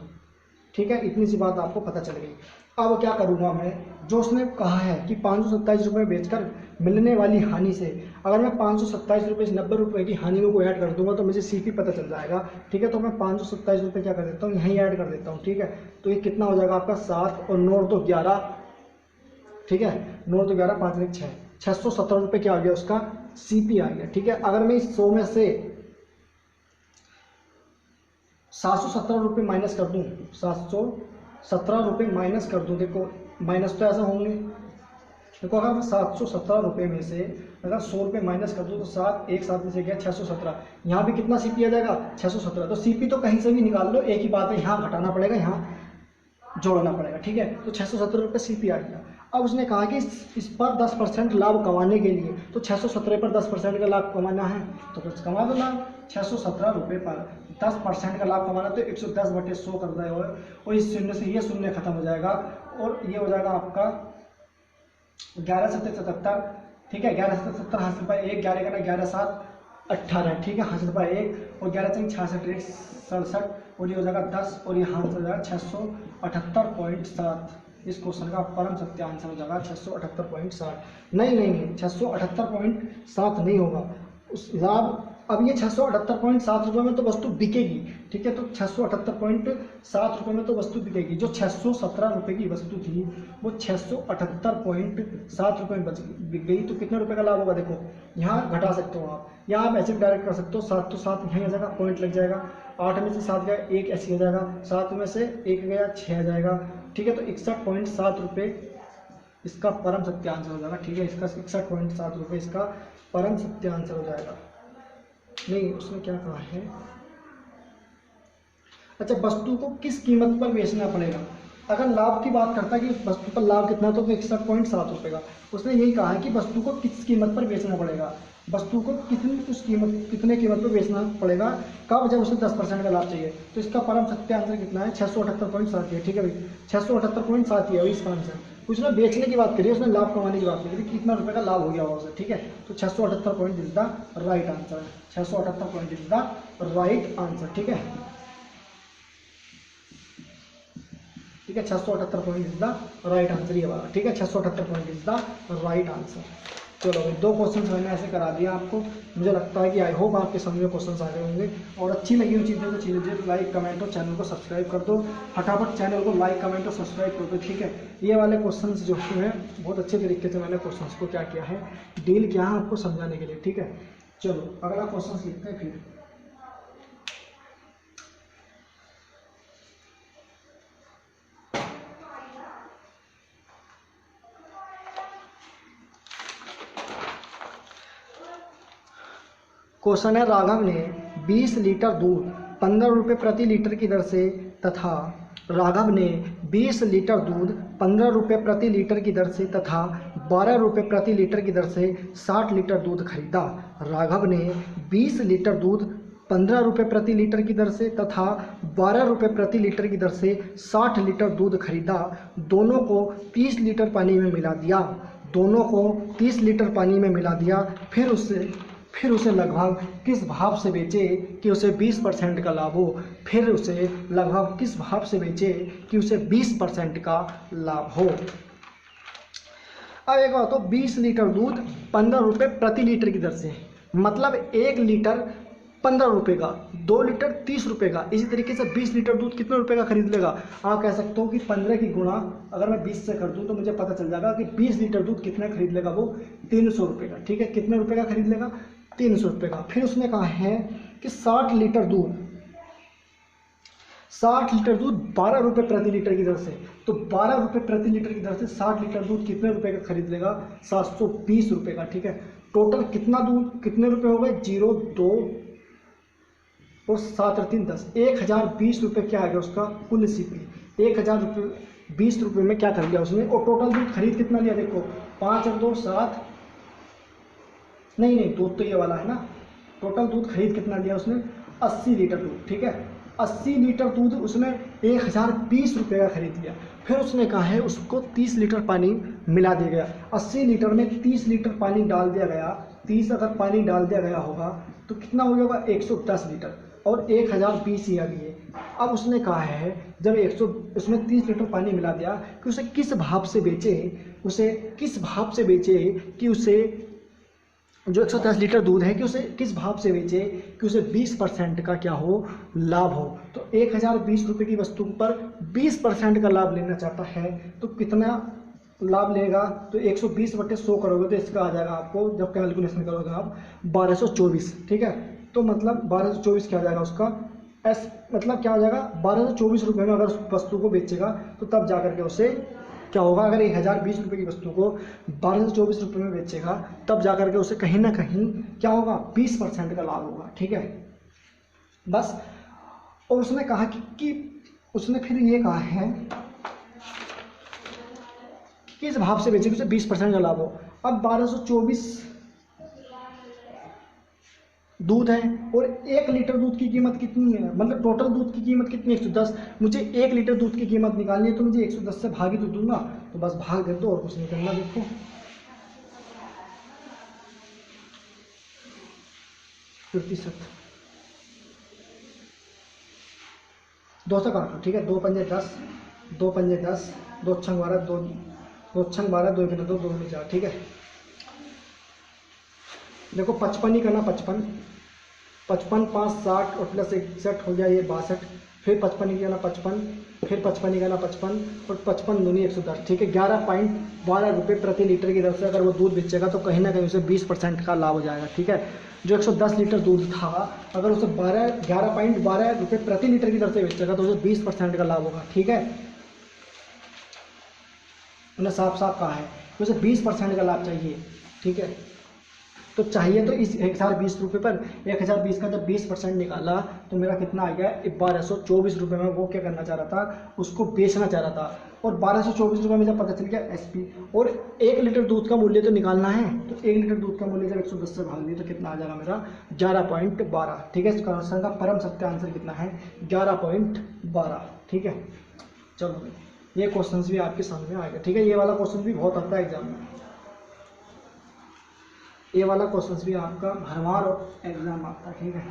ठीक है। इतनी सी बात आपको पता चल गई। अब क्या करूँगा मैं, जो उसने कहा है कि 527 रुपये बेचकर मिलने वाली हानि से अगर मैं 527 रुपये 90 रुपये की हानि में को ऐड कर दूंगा तो मुझे सीपी पता चल जाएगा। ठीक है, तो मैं 527 रुपये क्या कर देता हूँ, यहीं ऐड कर देता हूँ। ठीक है, तो ये कितना हो जाएगा आपका 7 और 9 तो 11। ठीक है, 9 तो 11, 5 1 6, 617 रुपये क्या आ गया उसका सीपी आ गया। ठीक है, अगर मैं इस 100 में से 717 रुपये माइनस कर दूँ, 717 रुपये माइनस कर दूँ, देखो माइनस तो ऐसा होंगे। देखो अगर मैं 717 रुपये में से अगर 100 रुपये माइनस कर दूँ तो 7 1 7 में से गया 617, यहाँ भी कितना सीपी आ जाएगा 617। तो सीपी तो कहीं से भी निकाल लो, एक ही बात है, यहाँ घटाना पड़ेगा यहाँ जोड़ना पड़ेगा। ठीक है, तो 617 रुपये सीपी आ गया। अब उसने कहा कि इस पर 10% लाभ कमाने के लिए, तो 617 पर 10% का लाभ कमाना है तो कुछ कमा दो लाभ। 617 रुपये पर 10% का लाभ कमाना तो 110/100 कर रहे हो, और इस शून्य से ये शून्य खत्म हो जाएगा और ये हो जाएगा आपका 11/7 ठीक है, 11/7 हासिल पाए 1, 11 का 11 7 18। ठीक है, हासिल पाए 1 और 11 से 66 1 67 और ये हो जाएगा 10 और ये हासिल हो जाएगा 678.7। इस क्वेश्चन का परम सत्य आंसर हो जाएगा 678.7। नहीं 678.7 नहीं होगा उस लाभ। अब ये 678.7 रुपये में तो वस्तु बिकेगी। ठीक है, तो 678.7 रुपये में तो वस्तु बिकेगी। जो 617 रुपये की वस्तु थी वो 678.7 रुपये में बिक गई, तो कितने रुपए का लाभ होगा देखो, यहाँ घटा सकते हो आप, या आप ऐसे डायरेक्ट कर सकते हो। 7 तो 7 यहीं आ जाएगा, पॉइंट लग जाएगा। 8 में से 7 गया 1 ऐसे हो जाएगा, 7 में से 1 गया 6 आ जाएगा। ठीक है, तो 61.7 रुपये इसका परम सत्य आंसर हो जाएगा। ठीक है, इसका 61.7 रुपये इसका परम सत्य आंसर हो जाएगा। नहीं, उसने क्या कहा है, अच्छा वस्तु को किस कीमत पर बेचना पड़ेगा। अगर लाभ की बात करता है कि वस्तु पर लाभ कितना, तो 61.7 रुपये का उसने यही कहा है कि वस्तु को किस कीमत पर बेचना पड़ेगा, वस्तु को कितने कीमत पर बेचना पड़ेगा, कब, जब उसे 10% का लाभ चाहिए। तो इसका परम सत्य आंसर कितना है 678.7 है। ठीक है भाई, 678.7 है इसका आंसर। उसने बेचने की बात करी, उसने लाभ कमाने की बात करी, कितना रुपए का लाभ हो गया होगा उसे। ठीक है, तो 678 point is the right answer, 678 point is the right answer. ठीक है, ठीक है, 678 point is the right answer ये वाला। ठीक है, 678 point is the right answer. चलो भाई, 2 क्वेश्चन मैंने ऐसे करा दिया आपको। मुझे लगता है कि आई होप आपके समझ में क्वेश्चन आ गए होंगे, और अच्छी लगी हुई चीज़ें तो चीज़ें लाइक कमेंट और चैनल को सब्सक्राइब कर दो। फटाफट चैनल को लाइक कमेंट और सब्सक्राइब कर दो। ठीक है, ये वाले क्वेश्चन जो हैं बहुत अच्छे तरीके से मैंने क्वेश्चन को क्या किया है, डील किया है आपको समझाने के लिए। ठीक है, चलो अगला क्वेश्चन लिखते हैं फिर। क्वेश्चन है, राघव ने 20 लीटर दूध 15 रुपये प्रति लीटर की दर से तथा राघव ने 20 लीटर दूध 15 रुपये प्रति लीटर की दर से तथा 12 रुपये प्रति लीटर की दर से 60 लीटर दूध खरीदा। राघव ने 20 लीटर दूध 15 रुपये प्रति लीटर की दर से तथा 12 रुपये प्रति लीटर की दर से 60 लीटर दूध खरीदा। दोनों को 30 लीटर पानी में मिला दिया। दोनों को 30 लीटर पानी में मिला दिया, फिर उसे लगभग किस भाव से बेचे कि उसे 20% का लाभ हो। फिर उसे लगभग किस भाव से बेचे कि उसे 20% का लाभ हो। अब एक बात, तो 20 लीटर दूध 15 रुपये प्रति लीटर की दर से, मतलब 1 लीटर 15 रुपये का, 2 लीटर 30 रुपये का। इसी तरीके से 20 लीटर दूध कितने रुपये का खरीद लेगा। आप कह सकते हो कि 15 की गुणा अगर मैं 20 से कर दूं तो मुझे पता चल जाएगा कि 20 लीटर दूध कितना खरीद लेगा, वो 300 रुपये का। ठीक है, कितने रुपये का खरीद लेगा, 300 रुपये का। फिर उसने कहा है कि 60 लीटर दूध 12 रुपये प्रति लीटर की दर से, तो 12 रुपये प्रति लीटर की दर से 60 लीटर दूध कितने रुपए का खरीद लेगा, 720 रुपये का। ठीक है, टोटल कितना दूध कितने रुपए हो गए, 0 2 और 7 और 3 10, 1020 रुपये क्या आ गया उसका कुल सीपी। 1020 रुपये में क्या कर लिया उसने, और टोटल दूध खरीद कितना लिया देखो, 5 और 2 7, नहीं दूध तो ये वाला है ना। टोटल दूध खरीद कितना लिया उसने, 80 लीटर दूध। ठीक है, 80 लीटर दूध उसने 1020 रुपये का खरीद लिया। फिर उसने कहा है उसको 30 लीटर पानी मिला दिया गया। 80 लीटर में 30 लीटर पानी डाल दिया गया। 30 अगर पानी डाल दिया गया होगा तो कितना हो गया होगा, 110 लीटर, और 1020 ही आ गई है। अब उसने कहा है जब 100 उसमें 30 लीटर पानी मिला दिया कि उसे किस भाव से बेचे, उसे किस भाव से बेचे कि उसे जो 110 लीटर दूध है कि उसे किस भाव से बेचे कि उसे 20% का क्या हो, लाभ हो। तो 1020 रुपये की वस्तु पर 20% का लाभ लेना चाहता है तो कितना लाभ लेगा, तो 120/100 करोगे तो इसका आ जाएगा आपको, जब कैलकुलेशन करोगे आप 1224। ठीक है, तो मतलब 1224 क्या आ जाएगा उसका मतलब क्या हो जाएगा 1224 रुपये में अगर उस वस्तु को बेचेगा तो तब जाकर के उसे क्या होगा, अगर 1020 रुपये की वस्तु को 1224 रुपये में बेचेगा तब जाकर के उसे कहीं ना कहीं क्या होगा 20% का लाभ होगा। ठीक है बस। और उसने कहा कि उसने फिर ये कहा है कि किस भाव से बेचेगी उसे 20% का लाभ हो। अब 1224 दूध है और 1 लीटर दूध की कीमत कितनी है, मतलब टोटल दूध की कीमत कितनी है 110। मुझे 1 लीटर दूध की कीमत निकालनी है तो मुझे 110 से भाग ही तो दूंगा, तो बस भाग दे दो और कुछ नहीं करना। देखो 57 2 से काटो। ठीक है, 2 पंजे 10, 2 पंजे 10, 2 छंग 12, 2 छंग 12, 2 गुना 2, 2 गुना 4। ठीक है, देखो 55 ही करना, 55 55 5 60 और प्लस 61 हो गया ये 62, फिर 55 ही करना 55, फिर 55 ही करना 55 और 55 दूनी 110। ठीक है, 11.12 रुपये प्रति लीटर की दर से अगर वो दूध बेचेगा तो कहीं ना कहीं उसे 20% का लाभ हो जाएगा। ठीक है, जो 110 लीटर दूध था अगर उसे 11.12 रुपये प्रति लीटर की दर से बेचेगा तो उसे 20% का लाभ होगा। ठीक है, उन्हें साफ साफ कहा है कि उसे 20% का लाभ चाहिए। ठीक है, तो चाहिए तो इस 1020 रुपये पर 1020 का जब 20% निकाला तो मेरा कितना आ गया 1224 रुपये में वो क्या करना चाह रहा था, उसको बेचना चाह रहा था। और 1224 रुपये में जब पता चल गया एसपी, और 1 लीटर दूध का मूल्य तो निकालना है, तो 1 लीटर दूध का मूल्य जब 110 से भाग दिया तो कितना आ जाएगा मेरा 11.12। ठीक है, इस क्वेश्चन का परम सत्य आंसर कितना है 11.12। ठीक है, चलो ये क्वेश्चन भी आपके सामने आएगा। ठीक है, ये वाला क्वेश्चन भी बहुत आता है एग्जाम में, ये वाला क्वेश्चन भी आपका हर बार एग्जाम आता है। ठीक है,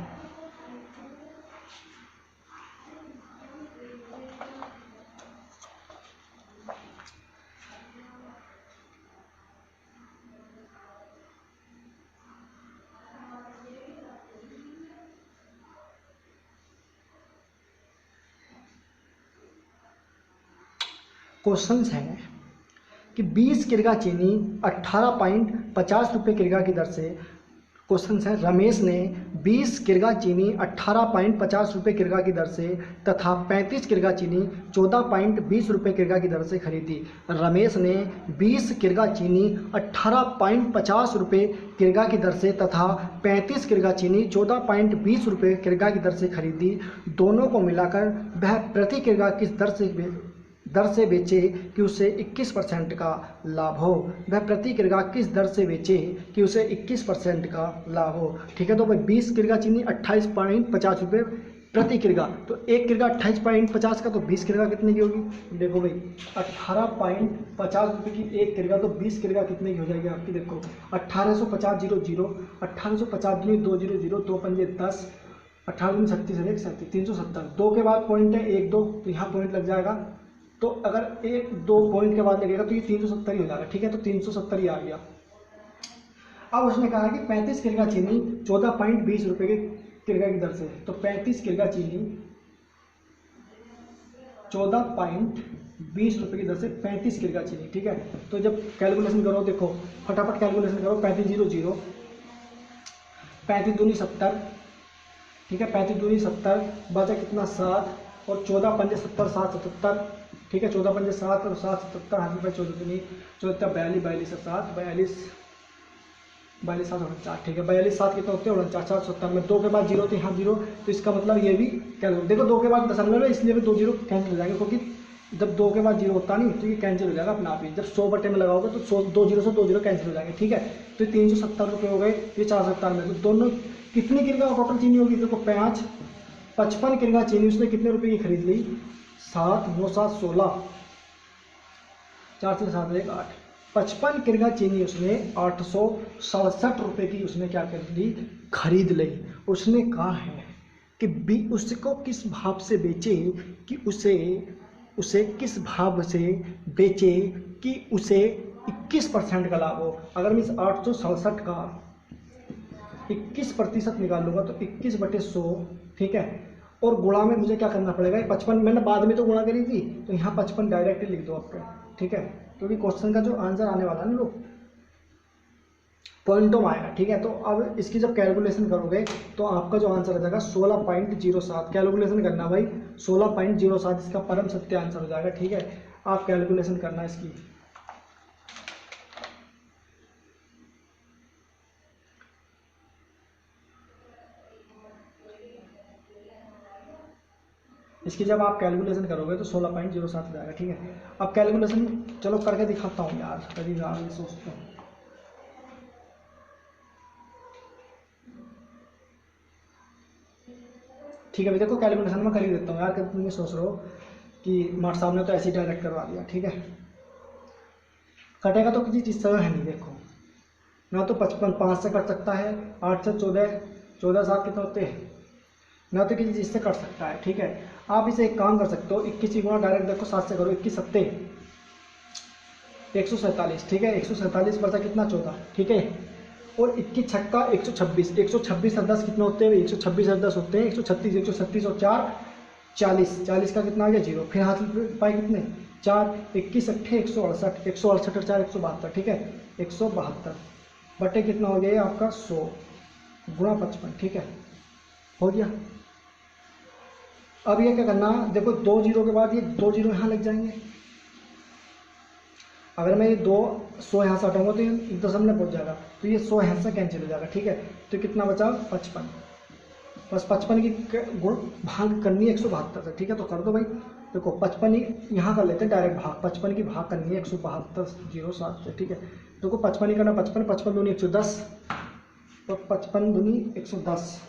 क्वेश्चन है कि 20 किरगा चीनी 18.50 रुपये किरगा की दर से, क्वेश्चन है रमेश ने 20 किरगा चीनी 18.50 रुपये किरगा की दर से तथा 35 किरगा चीनी 14.20 रुपये किरगा की दर से खरीदी। रमेश ने 20 किरगा चीनी 18.50 रुपये किरगा की दर से तथा 35 किरगा चीनी 14.20 रुपये किरगा की दर से खरीदी। दोनों को मिलाकर वह प्रति किरगा किस दर से बेचे कि उसे 21% का लाभ हो। वह प्रति किरगा किस दर से बेचे कि उसे 21% का लाभ हो। ठीक है, तो भाई 20 किरगा चीनी 28.50 रुपये प्रति किरगा, तो 1 किरगा 28.50 का, तो 20 किरगा कितने की होगी, देखो भाई 18.50 रुपये की 1 किरगा, तो 20 किरगा कितने की हो जाएगी आपकी, देखो 1850 0 1850 2 0 0 2 पंजे 10, 18 36 है 370, 2 के बाद पॉइंट है 1 2, तो यहाँ पॉइंट लग जाएगा। तो अगर 1 2 पॉइंट के बाद लगेगा तो ये 370 ही हो जाएगा। ठीक है, तो 370 ही आ गया। अब उसने कहा कि 35 किरगा चीनी 14.20 रुपये के किरगा की दर से, तो 35 किरगा चीनी 14.20 रुपये की दर से 35 किरगा चीनी। ठीक है, तो जब कैलकुलेशन करो, देखो फटाफट कैलकुलेशन करो, 35 0 0, 35 दूनी 70। ठीक है, 35 दूनी 70, बचा कितना 7, और 14 पंजे 70 7 77। ठीक है, 14 पंजे 7 और 7 77, हाथ में 14 दूनी 14 42 42 7 42 42 7 49। ठीक है, 42 7 कितना होते हैं 49 7 70 में 2 के बाद 0 तो यहाँ 0, तो इसका मतलब ये भी कैलकुलेट, देखो 2 के बाद दशमलव है इसलिए भी 2 0 कैंसिल हो जाएंगे, क्योंकि जब 2 के बाद 0 होता नहीं तो ये कैंसिल हो जाएगा अपने आप ही। जब 100 बटे में लगाओगे तो 2 0 से 2 0 कैंसिल हो जाएंगे। ठीक है, तो 370 रुपये हो गए, ये 470 में, तो दोनों कितनी किरगा टोटल चीनी होगी, देखो 55 किरगा चीनी उसने कितने रुपए की खरीद ली, 7 9 7 16, 4 से 7 1 8, 55 किरगा चीनी उसने 867 रुपये की उसने क्या कर ली, खरीद ली। उसने कहा है कि बी उसको किस भाव से बेचे कि उसे उसे किस भाव से बेचे कि उसे 21% का लाभ हो। अगर मैं इस 867 का 21% निकालूंगा तो 21/100, ठीक है, और गुणा में मुझे क्या करना पड़ेगा, 55 मैंने बाद में तो गुणा करी थी, तो यहाँ 55 डायरेक्ट लिख दो आपको, ठीक है, क्योंकि क्वेश्चन का जो आंसर आने वाला है ना लोग पॉइंटों में आएगा, ठीक है। तो अब इसकी जब कैलकुलेशन करोगे तो आपका जो आंसर आ जाएगा 16.07। कैलकुलेशन करना भाई, 16.07 इसका परम सत्य आंसर हो जाएगा, ठीक है। आप कैलकुलेशन करना इसकी। इसकी जब आप कैलकुलेशन करोगे तो 16.07 हो जाएगा, ठीक है। अब कैलकुलेशन चलो करके दिखाता हूँ यार, कभी यार ये सोचता हूँ। ठीक है भाई, देखो कैलकुलेशन में कर ही देता हूँ यार, कभी तुम ये सोच रहे हो कि मार्ट साहब ने तो ऐसे ही डायरेक्ट करवा दिया, ठीक है। कटेगा तो किसी चीज़ से है नहीं, देखो ना तो 55 5 से कट सकता है, 8 से 14, 14 7 कितने होते हैं, ना तो किसी चीज़ से कट सकता है, ठीक है। आप इसे एक काम कर सकते हो, 21 की गुणा डायरेक्ट देखो 7 से करो, 21 सत्ते 147, ठीक है, 147 बचा कितना 14, ठीक है, और 21 छक्का 126, 126 और 10 कितने होते हैं, 126 और 10 होते हैं 136, 136 और 4 40, 40 का कितना आ गया 0, फिर हाथ पाए कितने 4, 21 अट्ठे 168, 168 और 4 172, ठीक है, 172 बटे कितना हो गया आपका 100 गुणा 55, ठीक है, हो गया। अब ये क्या करना, देखो 2 जीरो के बाद ये 2 जीरो यहाँ लग जाएंगे। अगर मैं ये 100 यहाँ से हटाऊंगा तो ये दशमलव पहुँच जाएगा, तो ये 100 यहाँ से कैंसिल हो जाएगा, ठीक है। तो कितना बचा 55, बस 55 की गुण भाग करनी है 172 से, ठीक है, तो कर दो भाई। देखो 55 ही यहाँ कर लेते हैं डायरेक्ट भाग, 55 की भाग करनी है 172.07 से, ठीक है। देखो 55 ही करना, 55 55 दूनी 110, तो 55 दूनी 110,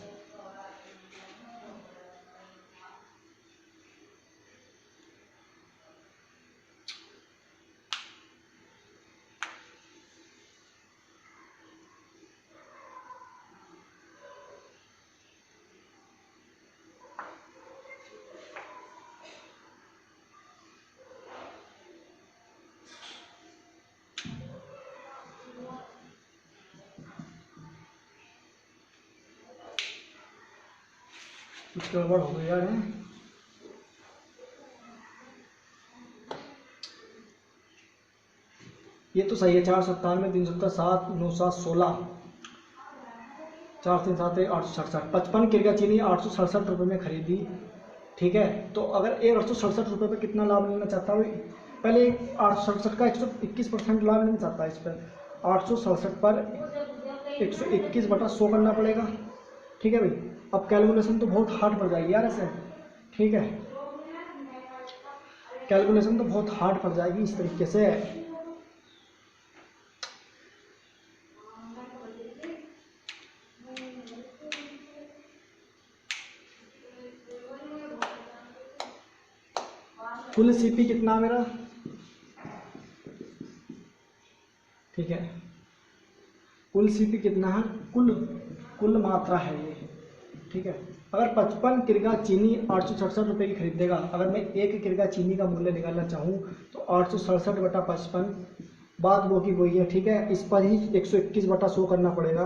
कुछ गड़बड़ हो गई यार है। ये तो सही है, 497 370 7 9 7 16 4 3 7 867, 55 किलो चीनी 867 रुपये में खरीदी, ठीक है। तो अगर एक 867 रुपये पे कितना लाभ लेना चाहता है, पहले 867 का 121% लाभ लेना चाहता है, इस पर 867 पर 121/100 करना पड़ेगा, ठीक है भाई। अब कैलकुलेशन तो बहुत हार्ड पड़ जाएगी यार ऐसे, ठीक है, कैलकुलेशन तो बहुत हार्ड पड़ जाएगी इस तरीके से। कुल सीपी कितना मेरा, ठीक है, कुल सीपी कितना है, कुल मात्रा है ये, ठीक है। अगर 55 किरगा चीनी 867 रुपये की खरीदेगा, अगर मैं 1 किरगा चीनी का मूल्य निकालना चाहूँ तो 867/55, बात वो की वही है, ठीक है। इस पर ही 121/100 करना पड़ेगा,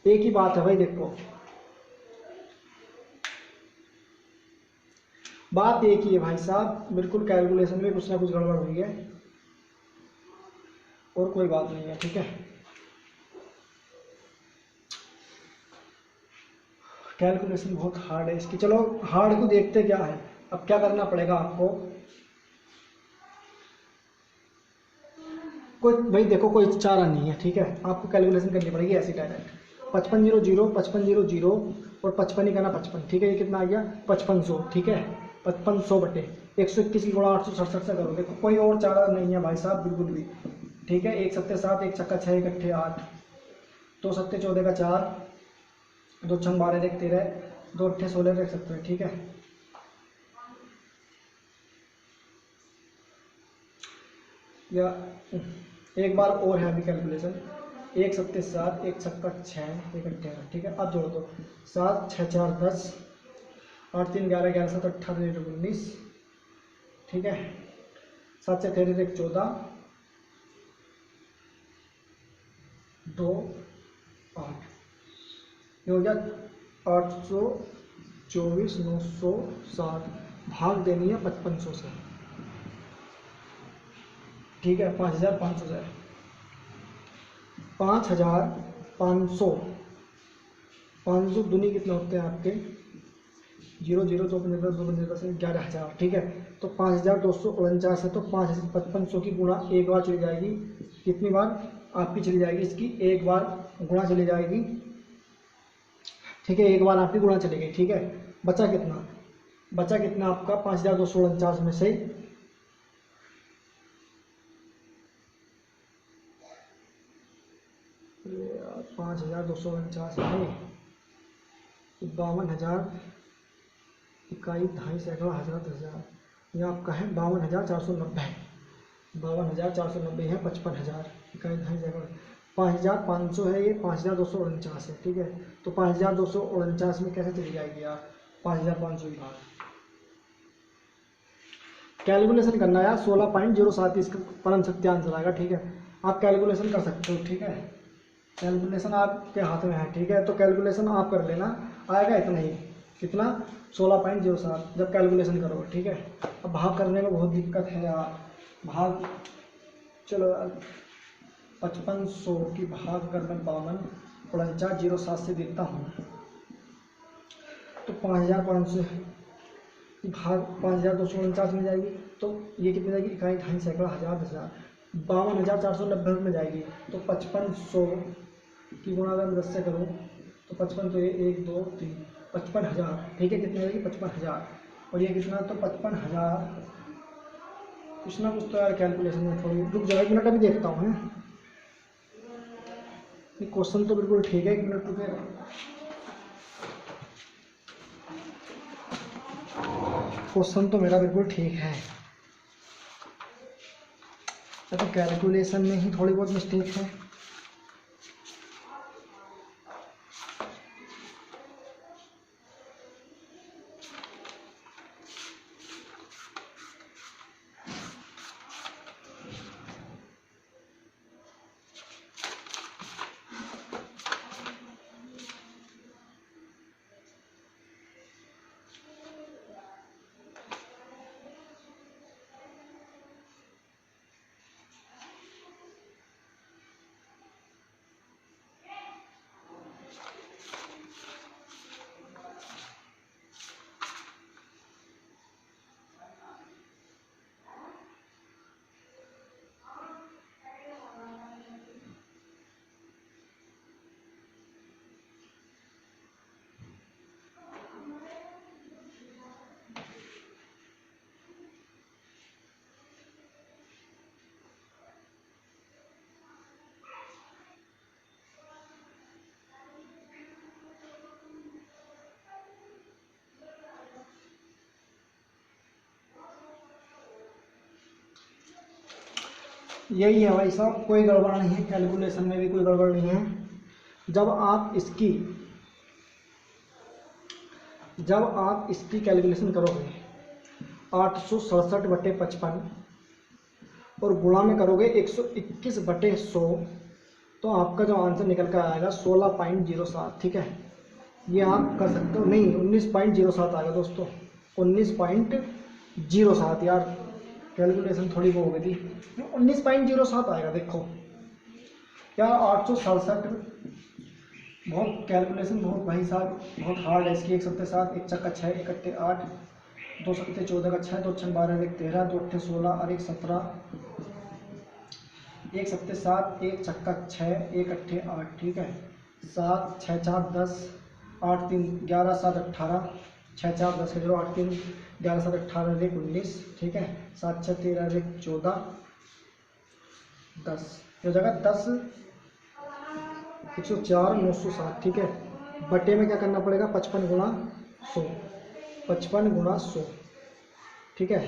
एक ही बात है भाई, देखो बात एक ही है भाई साहब, बिल्कुल कैलकुलेशन में कुछ ना कुछ गड़बड़ हुई है और कोई बात नहीं है, ठीक है। कैलकुलेशन बहुत हार्ड है इसकी, चलो हार्ड को देखते क्या है। अब क्या करना पड़ेगा आपको, कोई भाई देखो कोई चारा नहीं है, ठीक है, आपको कैलकुलेशन करनी पड़ेगी ऐसी डायरेक्ट, 5500 5500 और 55 ही करना 55, ठीक है। ये कितना आ गया 5500, ठीक है, 5500 बटे 121 की गुणा 867 से करो, देखो कोई और चारा नहीं है भाई साहब बिल्कुल भी, ठीक है। 1 7 7 1 छक्का 6 1 अट्ठे 8 2 7 14 का 4 2 6 12 1 13 2 अट्ठे 16 रख सकते हैं, ठीक है। या एक बार और है अभी कैलकुलेशन, 1 7 7 1 छक्का 6 1 अट्ठे 8, ठीक है। अब जोड़ दो 7 6 4 10 8 3 11 11 7 18 19, ठीक है। 7 से 13 1 14, 2 8, ये हो गया 824 960, भाग देनी है 5500 से, ठीक है। 5500 से 5500, 500 दूनी कितने होते हैं आपके, 0 0 2 15 2 15 10 11,000, ठीक है। तो 5249 है, तो 5500 की गुणा एक बार चली जाएगी, कितनी बार आपकी चली जाएगी, इसकी एक बार गुणा चली जाएगी, ठीक है। एक बार आपकी गुणा चली गई, ठीक है। बचा कितना, बचा कितना आपका 5249 में से 5249 में 52,000, इकाई ढाई सैकड़ा हज़ार 10,000, यह आपका है 52,490, 52,490 है 55,000, इकाई ढाई सैकड़ा, 5,500 है, ये 5,249 है, ठीक है। तो 5,249 में कैसे चली जाएगी यार, 5,500 की बात, कैलकुलेशन करना है यार। 16.07 इसका परम सत्य आंसर आएगा, ठीक है। आप कैलकुलेशन कर सकते हो, ठीक है। कैलकुलेशन आपके हाथ में है, ठीक है। तो कैलकुलेशन आप कर लेना, आएगा इतना ही, कितना 16.07 जब कैलकुलेशन करोगे, ठीक है। अब भाग करने में बहुत दिक्कत है यार, भाग, चलो 5500 की भाग कर मैं 52,4907 से देता हूँ, तो 5,500 की भाग 5,249 में जाएगी, तो ये कितनी जाएगी, इकाई ढाई सैकड़ा हज़ार 10,000, 52,490 में जाएगी। तो 5500 की गुणा अगर मैं 10 से करूँ तो 55, तो ये 1 2 3 55,000, ठीक है। कितनी जाएगी 55,000, और ये कितना, तो 55,000, कुछ ना कुछ तो यार कैलकुलेशन में थोड़ी रुक जाएगी, एक मिनट अभी देखता हूँ, है। ये क्वेश्चन तो बिल्कुल ठीक है, 1 मिनट रुके, क्वेश्चन तो मेरा बिल्कुल ठीक है, तो कैलकुलेशन में ही थोड़ी बहुत मिस्टेक है। यही है भाई साहब, कोई गड़बड़ नहीं है, कैलकुलेशन में भी कोई गड़बड़ नहीं है। जब आप इसकी कैलकुलेशन करोगे 867/55 और गुणा में करोगे 121/100, तो आपका जो आंसर निकल कर आएगा 16.07, ठीक है। ये आप कर सकते हो, नहीं 19.07 आएगा दोस्तों, 19.07 यार, कैलकुलेशन थोड़ी वो हो गई थी, 19.07 आएगा। देखो यार 867, बहुत कैलकुलेशन बहुत भाई साहब बहुत हार्ड है इसकी। 1 7 7, 1 चक्का 6, 1 अट्ठे 8, 2 7 14 का 6, 2 6 12, 1 13, 2 अट्ठे 16 और 1 17, 1 7 7, 1 चक्का 6, 1 अट्ठे 8, ठीक है। 7 6 4 10, 8 3 11 7 18, 6 4 10 0, 8 3 11 7 18, 1 19, ठीक है। 7 6 13, 1 14 10, हो जाएगा 10 104 907, ठीक है। बटे में क्या करना पड़ेगा, 55 गुणा 100, 55 गुणा 100, ठीक है।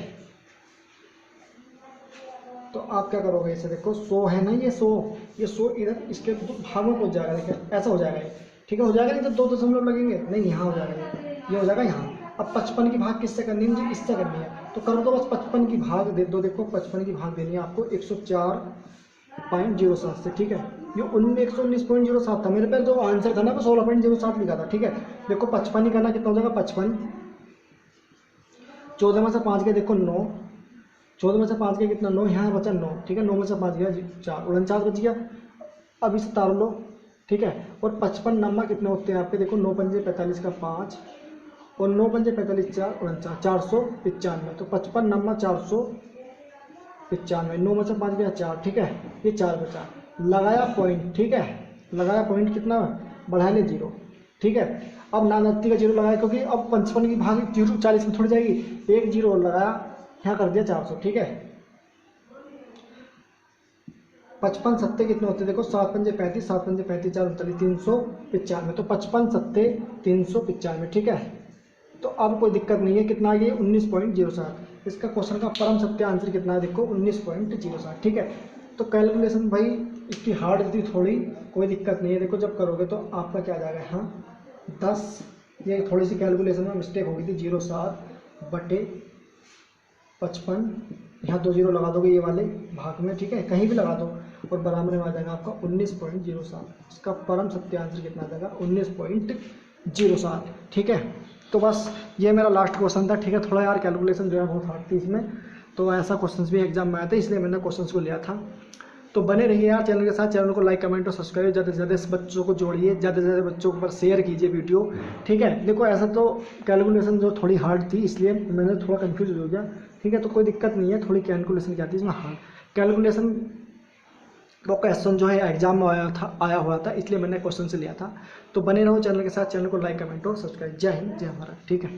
तो आप क्या करोगे, इसे देखो 100 है ना, ये 100 इधर इसके भाग में पहुंच जाएगा, देखिए ऐसा हो जाएगा ये, ठीक है। हो जाएगा नहीं तो 2 दशमलव लगेंगे, नहीं यहाँ हो जाएगा, ये हो जाएगा यहाँ, अब 55 की भाग किससे करनी है, मुझे इससे करनी है, तो कर दो बस 55 की भाग दे दो। देखो 55 की भाग देनी है आपको 104.07 से, ठीक है। ये 119.07 था मेरे पे, जो आंसर था ना वो 16.07 लिखा था, ठीक है। देखो 55 ही करना, कितना हो जाएगा 55, 14 में से 5 गए देखो 9, 14 में से 5 गया कितना 9, यहाँ बचा 9, ठीक है। 9 में से 5 गया 4, 49 बच गया। अब इसे तार लो, ठीक है। और 55 नंबर कितने होते हैं आपके, देखो 9 पंजे 45 का 5 और 9 पंजे 45 4 49, 495। तो 55 नंबर 495, 9 में से 5 गया 4, ठीक है। ये 4 बचा, लगाया पॉइंट, ठीक है। लगाया पॉइंट, कितना बढ़ा ले 0, ठीक है। अब नानत्ती का 0 लगाया, क्योंकि अब 55 की भाग 0 40 में थोड़ी जाएगी, एक 0 और लगाया, यहाँ कर दिया 400, ठीक है। 55 सत्ते कितने होते हैं, देखो 7 पंजे 35, 7 पंजे 35 4 39, 395। तो 55 सत्ते 395, ठीक है। तो अब कोई दिक्कत नहीं है, कितना आ गया 19.07। इसका क्वेश्चन का परम सत्य आंसर कितना है, देखो 19.07, ठीक है। तो कैलकुलेशन भाई इसकी हार्ड थी थोड़ी, कोई दिक्कत नहीं है। देखो जब करोगे तो आपका क्या आ जाएगा, हाँ 10, ये थोड़ी सी कैलकुलेशन में मिस्टेक हो गई थी, 07/55, यहाँ 2 0 लगा दोगे ये वाले भाग में, ठीक है, कहीं भी लगा दो, और बराबर में आ जाएगा आपका 19.07। इसका परम सत्य आंसर कितना आ जाएगा 19.07, ठीक है। तो बस ये मेरा लास्ट क्वेश्चन था, ठीक है। थोड़ा यार कैलकुलेशन जो है बहुत हार्ड थी इसमें, तो ऐसा क्वेश्चंस भी एग्जाम में आए थे, इसलिए मैंने क्वेश्चंस को लिया था। तो बने रहिए यार चैनल के साथ, चैनल को लाइक कमेंट और सब्सक्राइब ज़्यादा से ज़्यादा इस बच्चों को जोड़िए, ज़्यादा से ज़्यादा बच्चों के ऊपर शेयर कीजिए वीडियो, ठीक है। देखो ऐसा तो कैलकुलेशन जो थोड़ी हार्ड थी इसलिए मैंने थोड़ा कंफ्यूज हो गया, ठीक है। तो कोई दिक्कत नहीं है, थोड़ी कैलकुलेशन क्या थी इसमें हार्ड कैलकुलेशन, वो क्वेश्चन जो है एग्जाम में आया हुआ था, इसलिए मैंने क्वेश्चन से लिया था। तो बने रहो चैनल के साथ, चैनल को लाइक कमेंट और सब्सक्राइब। जय हिंद जय भारत, ठीक है।